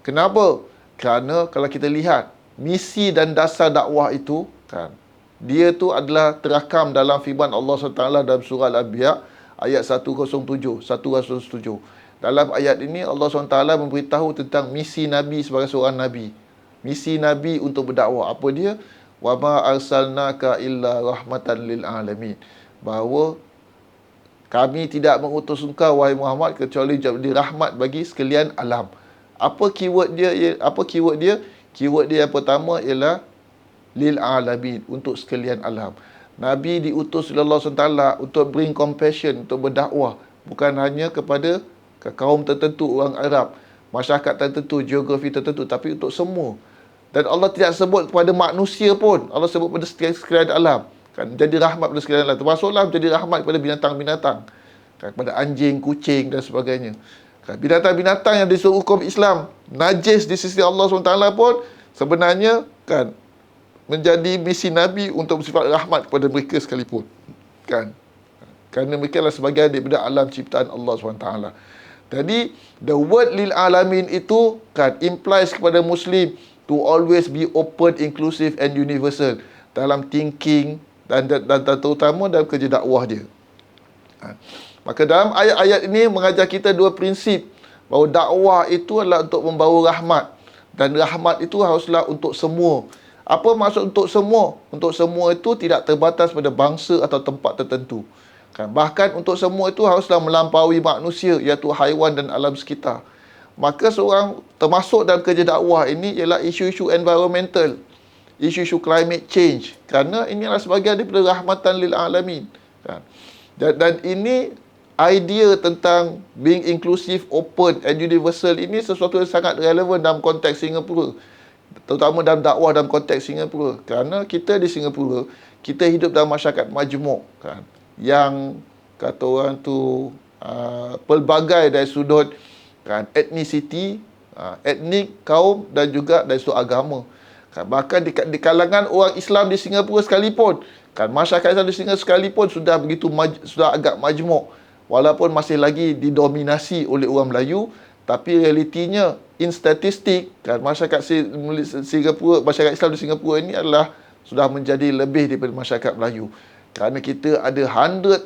S1: Kenapa? Kerana kalau kita lihat, misi dan dasar dakwah itu kan, dia tu adalah terakam dalam firman Allah SWT dalam surah Al-Anbiya ayat 107. Dalam ayat ini Allah SWT memberitahu tentang misi Nabi sebagai seorang Nabi. Misi Nabi untuk berdakwah. Apa dia? Wa ma arsalnaka illa rahmatan lil alamin. Bahawa kami tidak mengutus engkau wahai Muhammad kecuali jadi rahmat bagi sekalian alam. Apa keyword dia? Keyword dia yang pertama ialah lil alamin, untuk sekalian alam. Nabi diutus oleh Allah SWT untuk bring compassion, untuk berdakwah, bukan hanya kepada kaum tertentu, orang Arab, masyarakat tertentu, geografi tertentu, tapi untuk semua. Dan Allah tidak sebut kepada manusia pun, Allah sebut pada sekalian alam. Kan, jadi rahmat pada sekalian alam. Termasuklah menjadi rahmat kepada binatang-binatang, kan, kepada anjing, kucing dan sebagainya. Binatang-binatang yang disuruh hukum Islam najis di sisi Allah SWT pun sebenarnya kan menjadi misi Nabi untuk bersifat rahmat kepada mereka sekalipun. Kan? Kerana mereka adalah sebahagian daripada alam ciptaan Allah SWT. Jadi, the word lil alamin itu kan implies kepada Muslim to always be open, inclusive and universal dalam thinking dan terutama dalam kerja dakwah dia. Maka dalam ayat-ayat ini mengajar kita dua prinsip, bahawa dakwah itu adalah untuk membawa rahmat, dan rahmat itu haruslah untuk semua. Apa maksud untuk semua? Untuk semua itu tidak terbatas pada bangsa atau tempat tertentu. Kan? Bahkan untuk semua itu haruslah melampaui manusia, iaitu haiwan dan alam sekitar. Maka seorang termasuk dalam kerja dakwah ini ialah isu-isu environmental, isu-isu climate change. Kerana ini adalah sebahagian daripada rahmatan lil alamin. Kan? Dan ini idea tentang being inclusive, open and universal ini sesuatu yang sangat relevan dalam konteks Singapura. Terutama dalam dakwah dalam konteks Singapura. Kerana kita di Singapura, kita hidup dalam masyarakat majmuk. Kan? Yang kata orang tu pelbagai dari sudut kan, etnisiti, etnik, kaum dan juga dari sudut agama. Kan? Bahkan di kalangan orang Islam di Singapura sekalipun, kan, masyarakat Islam di Singapura sekalipun sudah sudah agak majmuk. Walaupun masih lagi didominasi oleh orang Melayu, tapi realitinya in statistik, kan, masyarakat Singapura, masyarakat Islam di Singapura ini adalah sudah menjadi lebih daripada masyarakat Melayu. Kerana kita ada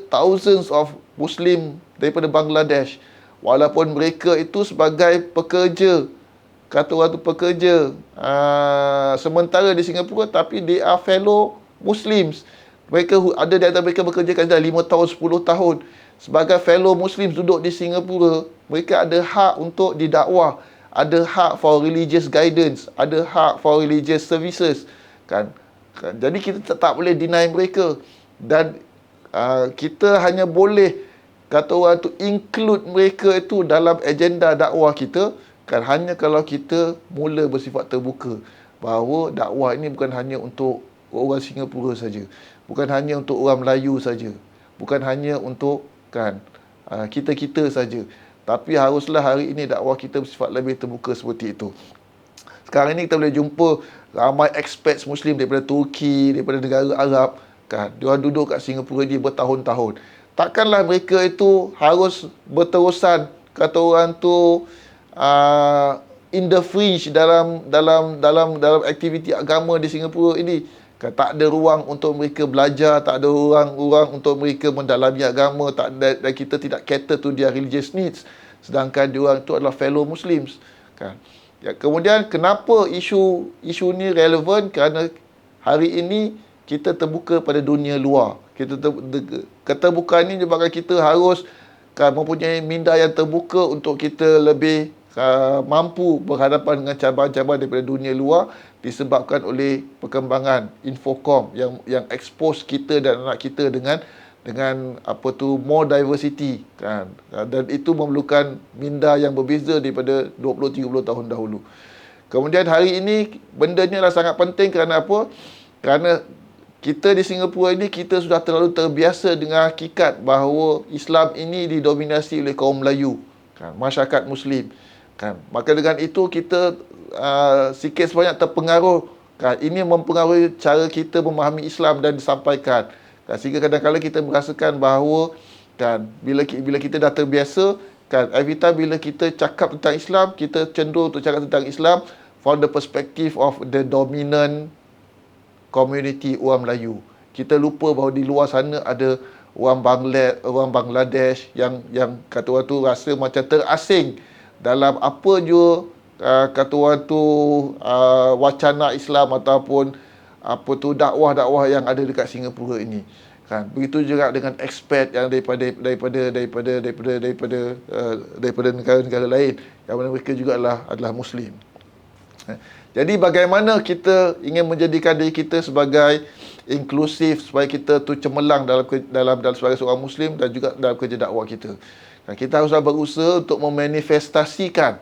S1: thousands of Muslim daripada Bangladesh. Walaupun mereka itu sebagai pekerja, kata orang tu pekerja sementara di Singapura, tapi they are fellow Muslims. Mereka ada di antara mereka bekerja dah 5 tahun, 10 tahun. Sebagai fellow Muslims duduk di Singapura, mereka ada hak untuk didakwah, ada hak for religious guidance, ada hak for religious services. Kan? Jadi kita tak boleh deny mereka. Dan kita hanya boleh, kata orang tu, include mereka itu dalam agenda dakwah kita, kan, hanya kalau kita mula bersifat terbuka bahawa dakwah ini bukan hanya untuk orang Singapura saja, bukan hanya untuk orang Melayu saja, bukan hanya untuk kan kita-kita saja, tapi haruslah hari ini dakwah kita bersifat lebih terbuka seperti itu. Sekarang ini kita boleh jumpa ramai expats Muslim daripada Turki, daripada negara Arab, kan, diorang duduk kat Singapura ni bertahun-tahun. Takkanlah mereka itu harus berterusan, kata orang tu, in the fringe dalam aktiviti agama di Singapura ini. Kan, tak ada ruang untuk mereka belajar, tak ada ruang untuk mereka mendalami agama, dan kita tidak cater to their religious needs. Sedangkan diorang itu adalah fellow Muslims. Kan. Ya, kemudian kenapa isu ni relevan? Kerana hari ini kita terbuka pada dunia luar. Keterbukaan ini menyebabkan kita harus kan, mempunyai minda yang terbuka untuk kita lebih mampu berhadapan dengan cabaran-cabaran daripada dunia luar, disebabkan oleh perkembangan infokom yang expose kita dan anak kita dengan more diversity, kan. Dan itu memerlukan minda yang berbeza daripada 20-30 tahun dahulu. Kemudian hari ini bendanya adalah sangat penting. Kerana apa? Kerana kita di Singapura ini, kita sudah terlalu terbiasa dengan hakikat bahawa Islam ini didominasi oleh kaum Melayu, kan, masyarakat Muslim. Kan. Maka dengan itu kita sikit sebanyak terpengaruh. Kan. Ini mempengaruhi cara kita memahami Islam dan disampaikan. Kan. Sehingga kadang-kadang kita merasakan bahawa kan, bila kita dah terbiasa, kan, every time bila kita cakap tentang Islam, kita cenderung untuk cakap tentang Islam from the perspective of the dominant community orang Melayu. Kita lupa bahawa di luar sana ada orang Bangladesh yang kata orang tu rasa macam terasing dalam apa jua kata orang tu wacana Islam ataupun apa tu dakwah-dakwah yang ada dekat Singapura ini. Kan, begitu juga dengan expat yang daripada negara-negara lain yang mana mereka juga adalah Muslim. Jadi bagaimana kita ingin menjadikan diri kita sebagai inklusif supaya kita tu cemerlang dalam sebagai seorang Muslim dan juga dalam kerja dakwah kita. Kita haruslah berusaha untuk memanifestasikan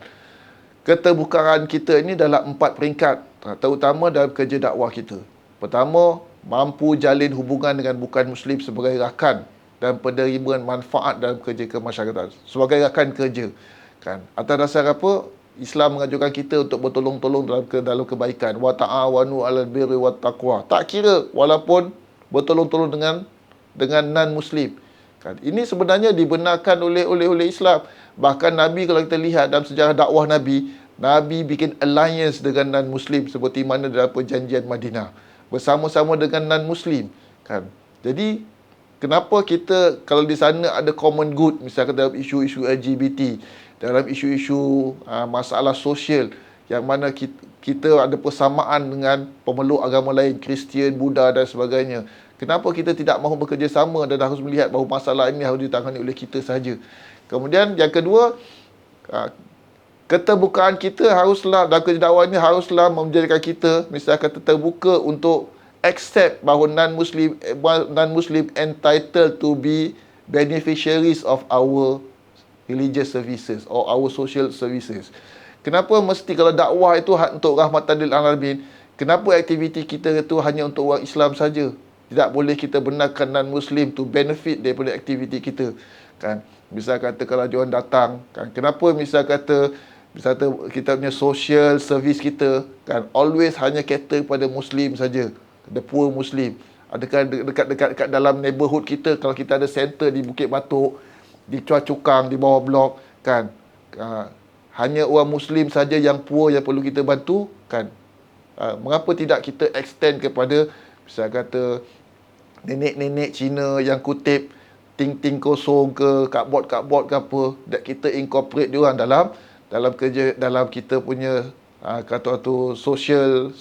S1: keterbukaan kita ini dalam 4 peringkat, terutama dalam kerja dakwah kita. Pertama, mampu jalin hubungan dengan bukan Muslim sebagai rakan dan penerimaan manfaat dalam kerja kemasyarakatan, sebagai rakan kerja. Kan? Atas dasar apa? Islam mengajukan kita untuk bertolong-tolong dalam kebaikan. Wa ta'awanu 'alal birri wat taqwa. Tak kira walaupun bertolong-tolong dengan non-Muslim. Kan? Ini sebenarnya dibenarkan oleh Islam. Bahkan Nabi, kalau kita lihat dalam sejarah dakwah Nabi bikin alliance dengan non-Muslim seperti mana dalam perjanjian Madinah, bersama-sama dengan non-Muslim. Kan? Jadi, kenapa kita, kalau di sana ada common good, misalkan dalam isu-isu LGBT, dalam isu-isu masalah sosial, yang mana kita ada persamaan dengan pemeluk agama lain, Kristian, Buddha dan sebagainya. Kenapa kita tidak mahu bekerjasama dan harus melihat bahawa masalah ini harus ditangani oleh kita sahaja? Kemudian yang kedua, keterbukaan kita haruslah, dan kerja dakwah ini haruslah menjadikan kita misalkan terbuka untuk accept bahawa non-Muslim entitled to be beneficiaries of our religious services or our social services. Kenapa mesti kalau dakwah itu untuk rahmatan lil alamin, kenapa aktiviti kita itu hanya untuk orang Islam saja? Tidak boleh kita benarkan non-Muslim to benefit daripada aktiviti kita, kan? Misal kata kalau diorang datang, kan, kenapa misal kata kita punya social service kita, kan, always hanya cater pada Muslim saja, the poor Muslim. Adakah dekat dalam neighborhood kita, kalau kita ada center di Bukit Batok, di Chua Chu Kang, di bawah blok, kan, hanya orang Muslim saja yang poor yang perlu kita bantu, kan? Mengapa tidak kita extend kepada misal kata nenek-nenek Cina yang kutip ting-ting kosong ke cardboard ke apa, dan kita incorporate diorang dalam kerja, dalam kita punya kata tu social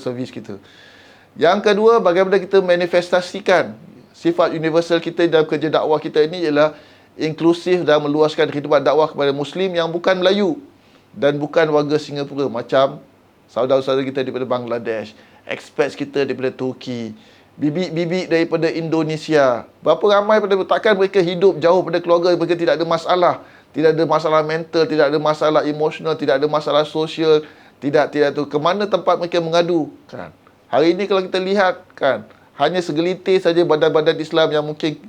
S1: service kita. Yang kedua, bagaimana kita manifestasikan sifat universal kita dalam kerja dakwah kita ini ialah inklusif dan meluaskan khidmat dakwah kepada Muslim yang bukan Melayu dan bukan warga Singapura, macam saudara-saudara kita daripada Bangladesh, expats kita daripada Turki, bibik-bibik daripada Indonesia. Berapa ramai pada takkan mereka hidup jauh pada keluarga, mereka tidak ada masalah, tidak ada masalah mental, tidak ada masalah emosional, tidak ada masalah sosial, tidak tu ke mana tempat mereka mengadu, kan? Hari ini kalau kita lihat, kan, hanya segelintir saja badan-badan Islam yang mungkin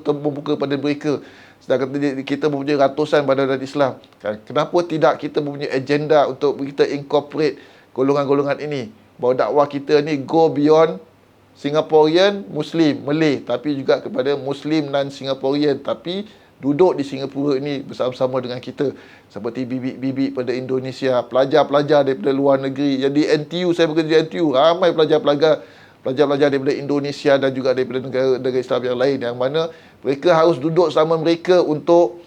S1: terbuka pada mereka. Sedangkan kita mempunyai ratusan badan Islam, kan? Kenapa tidak kita mempunyai agenda untuk kita incorporate golongan-golongan ini, bahawa dakwah kita ni go beyond Singaporean Muslim, Malay, tapi juga kepada Muslim non-Singaporean tapi duduk di Singapura ini bersama-sama dengan kita, seperti bibik-bibik pada Indonesia, pelajar-pelajar daripada luar negeri. Jadi NTU, saya bekerja di NTU, ramai pelajar-pelajar daripada Indonesia dan juga daripada negara Islam yang lain, yang mana mereka harus duduk sama mereka untuk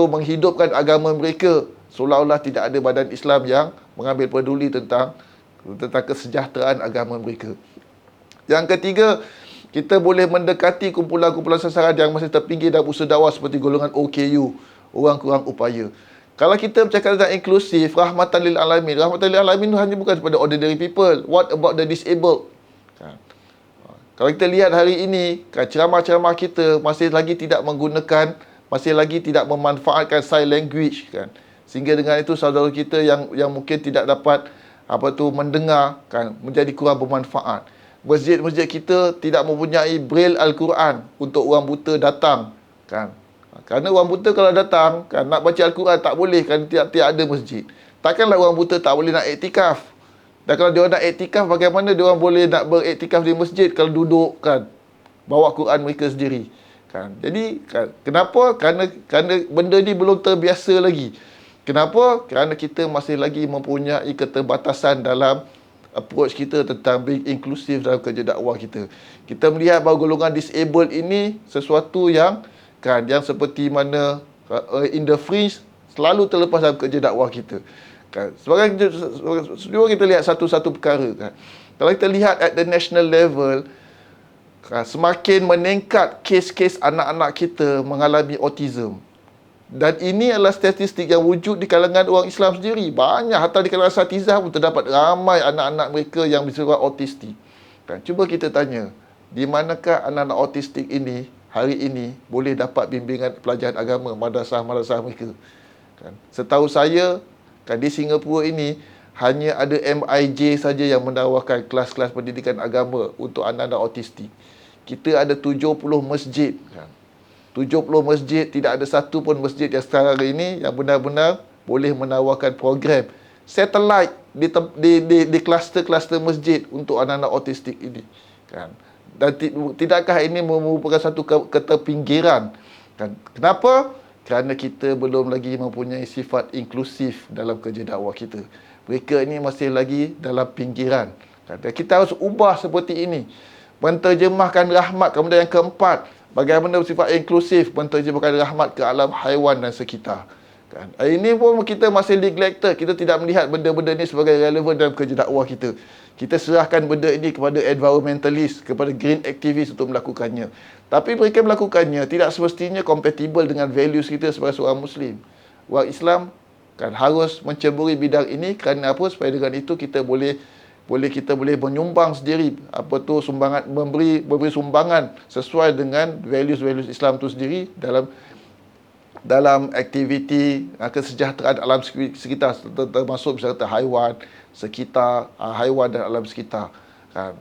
S1: menghidupkan agama mereka, seolah-olah tidak ada badan Islam yang mengambil peduli tentang kesejahteraan agama mereka. Yang ketiga, kita boleh mendekati kumpulan-kumpulan sasaran yang masih terpinggir dalam usaha dakwah seperti golongan OKU, orang kurang upaya. Kalau kita bercakap tentang inklusif, rahmatan lil alamin itu hanya bukan kepada ordinary people. What about the disabled? Kan? Kalau kita lihat hari ini, kan, ceramah-ceramah kita masih lagi tidak memanfaatkan sign language, kan? Sehingga dengan itu saudara kita yang mungkin tidak dapat mendengar, kan, menjadi kurang bermanfaat. Masjid-masjid kita tidak mempunyai braille Al-Quran untuk orang buta datang, kan? Kerana orang buta kalau datang, kan, nak baca Al-Quran tak boleh, kan, tiap ada masjid. Takkanlah orang buta tak boleh nak iktikaf. Dan kalau dia nak iktikaf, bagaimana dia orang boleh nak beriktikaf di masjid kalau duduk, kan, bawa Quran mereka sendiri, kan? Jadi, kan, kenapa? Kerana benda ni belum terbiasa lagi. Kenapa? Kerana kita masih lagi mempunyai keterbatasan dalam approach kita tentang being inklusif dalam kerja dakwah kita. Kita melihat bahawa golongan disabled ini sesuatu yang, kan, yang seperti mana in the fringe, selalu terlepas dalam kerja dakwah kita, kan. Sebagai kita lihat satu-satu perkara, kan. Kalau kita lihat at the national level, kan, semakin meningkat kes-kes anak-anak kita mengalami autism. Dan ini adalah statistik yang wujud di kalangan orang Islam sendiri. Banyak, hatta di kalangan asatizah pun terdapat ramai anak-anak mereka yang disebut autistik. Kan, cuba kita tanya, di manakah anak-anak autistik ini hari ini boleh dapat bimbingan pelajaran agama madrasah-madrasah mereka? Kan, setahu saya, kan, di Singapura ini hanya ada MIJ saja yang menawarkan kelas-kelas pendidikan agama untuk anak-anak autistik. Kita ada 70 masjid, kan. 70 masjid, tidak ada satu pun masjid yang sekarang ini yang benar-benar boleh menawarkan program satellite di kluster-kluster masjid untuk anak-anak autistik ini, kan. Dan tidakkah ini merupakan satu keterpinggiran, kan? Kenapa? Kerana kita belum lagi mempunyai sifat inklusif dalam kerja dakwah kita. Mereka ini masih lagi dalam pinggiran, kan? Dan kita harus ubah seperti ini, menterjemahkan rahmat. Kemudian yang keempat, bagaimana bersifat inklusif, menterjemahkan rahmat ke alam haiwan dan sekitar, Kan? Ini pun kita masih neglected. Kita tidak melihat benda-benda ini sebagai relevan dalam kerja dakwah kita. Kita serahkan benda ini kepada environmentalist, kepada green activist untuk melakukannya. Tapi mereka melakukannya tidak semestinya compatible dengan values kita sebagai seorang Muslim. Orang Islam kan harus menceburi bidang ini kerana apa? Supaya dengan itu kita boleh menyumbang sendiri memberi sumbangan sesuai dengan values Islam itu sendiri dalam aktiviti kesejahteraan alam sekitar, termasuk misalnya haiwan dan alam sekitar kan.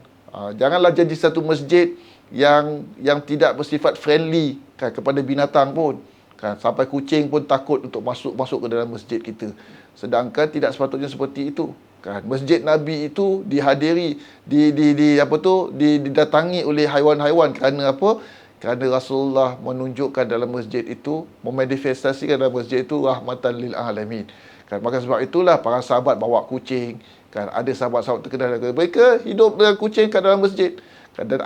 S1: Janganlah jadi satu masjid yang tidak bersifat friendly kan, kepada binatang pun kan, sampai kucing pun takut untuk masuk ke dalam masjid kita, sedangkan tidak sepatutnya seperti itu kan. Masjid Nabi itu dihadiri didatangi oleh haiwan-haiwan kerana apa? Kerana Rasulullah menunjukkan dalam masjid itu, memanifestasikan dalam masjid itu rahmatan lil alamin. Kan, maka sebab itulah para sahabat bawa kucing. Kan, ada sahabat-sahabat terkenal mereka hidup dengan kucing kat dalam masjid. Kan, dan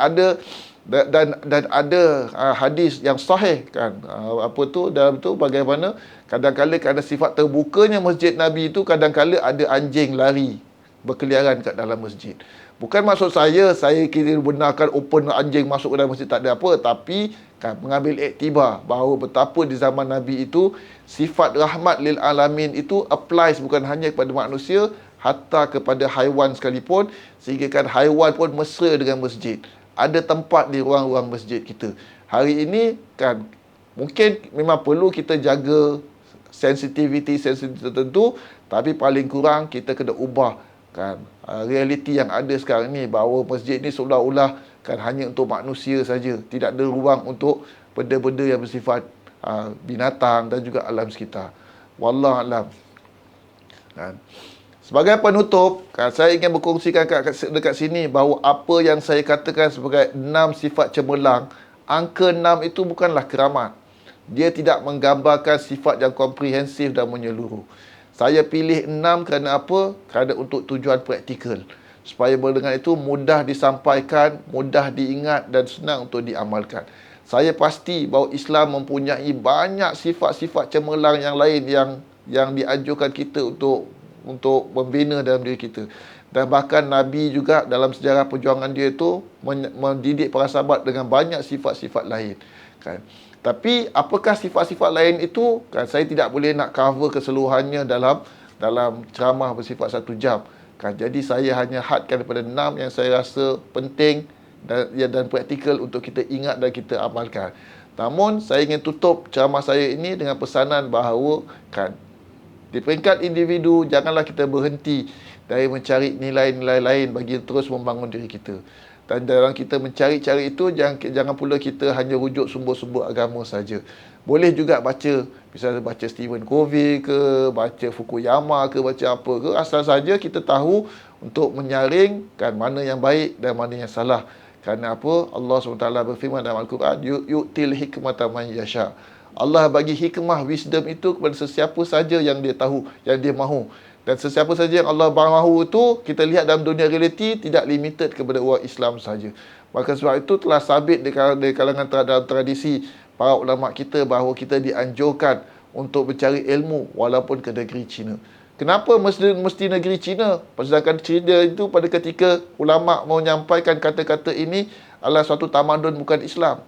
S1: ada hadis yang sahih kan, dalam tu bagaimana kadang-kala kerana sifat terbukanya masjid Nabi itu, kadang-kala ada anjing lari berkeliaran kat dalam masjid. Bukan maksud saya kira benarkan open anjing masuk ke dalam masjid, tak ada apa. Tapi kan, mengambil iktibar bahawa betapa di zaman Nabi itu sifat rahmat lil alamin itu applies bukan hanya kepada manusia, hatta kepada haiwan sekalipun, sehingga kan haiwan pun mesra dengan masjid. Ada tempat di ruang-ruang masjid kita. Hari ini kan mungkin memang perlu kita jaga sensitiviti tertentu, tapi paling kurang kita kena ubah kan realiti yang ada sekarang ni, bahawa masjid ni seolah-olah kan hanya untuk manusia saja, tidak ada ruang untuk benda-benda yang bersifat binatang dan juga alam sekitar. Wallahu alam. Kan, sebagai penutup kan, saya ingin berkongsikan dekat sini bahawa apa yang saya katakan sebagai 6 sifat cemerlang, angka 6 itu bukanlah keramat. Dia tidak menggambarkan sifat yang komprehensif dan menyeluruh. Saya pilih 6 kerana apa? Kerana untuk tujuan praktikal. Supaya dengan itu mudah disampaikan, mudah diingat dan senang untuk diamalkan. Saya pasti bahawa Islam mempunyai banyak sifat-sifat cemerlang yang lain yang dianjurkan kita untuk membina dalam diri kita. Dan bahkan Nabi juga dalam sejarah perjuangan dia itu mendidik para sahabat dengan banyak sifat-sifat lain. Kan? Tapi apakah sifat-sifat lain itu? Kan, saya tidak boleh nak cover keseluruhannya dalam ceramah bersifat 1 jam. Kan, jadi saya hanya hadkan daripada 6 yang saya rasa penting dan praktikal untuk kita ingat dan kita amalkan. Namun saya ingin tutup ceramah saya ini dengan pesanan bahawa kan, di peringkat individu janganlah kita berhenti dari mencari nilai-nilai lain bagi terus membangun diri kita. Dan dalam kita mencari-cari itu, jangan pula kita hanya rujuk sumber-sumber agama saja. Boleh juga baca, misalnya baca Stephen Covey ke, baca Fukuyama ke, baca apa ke, asal saja kita tahu untuk menyaring kan mana yang baik dan mana yang salah. Kerana apa? Allah SWT berfirman dalam Al-Quran, yu'til hikmata man yasha. Allah bagi hikmah, wisdom itu kepada sesiapa saja yang dia tahu, yang dia mahu. Dan sesiapa saja yang Allah mahu itu, kita lihat dalam dunia realiti, tidak limited kepada orang Islam saja. Maka sebab itu telah sabit di kalangan dalam tradisi para ulama kita bahawa kita dianjurkan untuk mencari ilmu walaupun ke negeri China. Kenapa mesti negeri China? Sedangkan China itu pada ketika ulama menyampaikan kata-kata ini adalah suatu tamadun bukan Islam.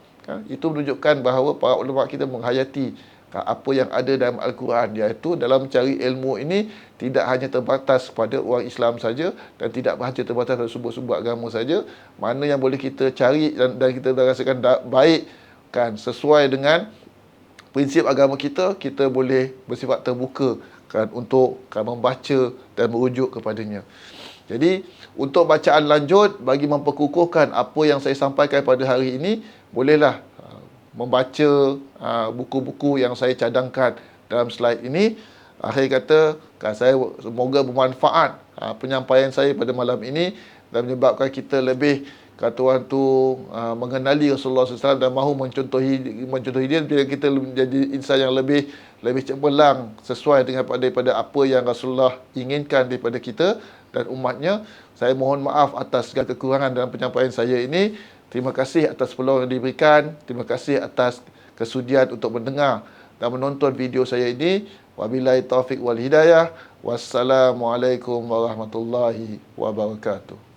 S1: Itu menunjukkan bahawa para ulama kita menghayati apa yang ada dalam Al-Quran, iaitu dalam mencari ilmu ini tidak hanya terbatas pada orang Islam saja dan tidak hanya terbatas pada sumber-sumber agama saja. Mana yang boleh kita cari dan kita rasakan baik kan, sesuai dengan prinsip agama kita, kita boleh bersifat terbuka kan untuk kan membaca dan merujuk kepadanya. Jadi untuk bacaan lanjut bagi memperkukuhkan apa yang saya sampaikan pada hari ini, bolehlah membaca buku-buku yang saya cadangkan dalam slide ini. Akhir kata, saya semoga bermanfaat penyampaian saya pada malam ini dan menyebabkan kita lebih kata orang tu mengenali Rasulullah SAW dan mahu mencontohi dia, biar kita menjadi insan yang lebih cemerlang sesuai dengan daripada apa yang Rasulullah inginkan daripada kita dan umatnya. Saya mohon maaf atas segala kekurangan dalam penyampaian saya ini. Terima kasih atas peluang yang diberikan. Terima kasih atas kesudian untuk mendengar dan menonton video saya ini. Wabillahi taufiq wal hidayah. Wassalamualaikum warahmatullahi wabarakatuh.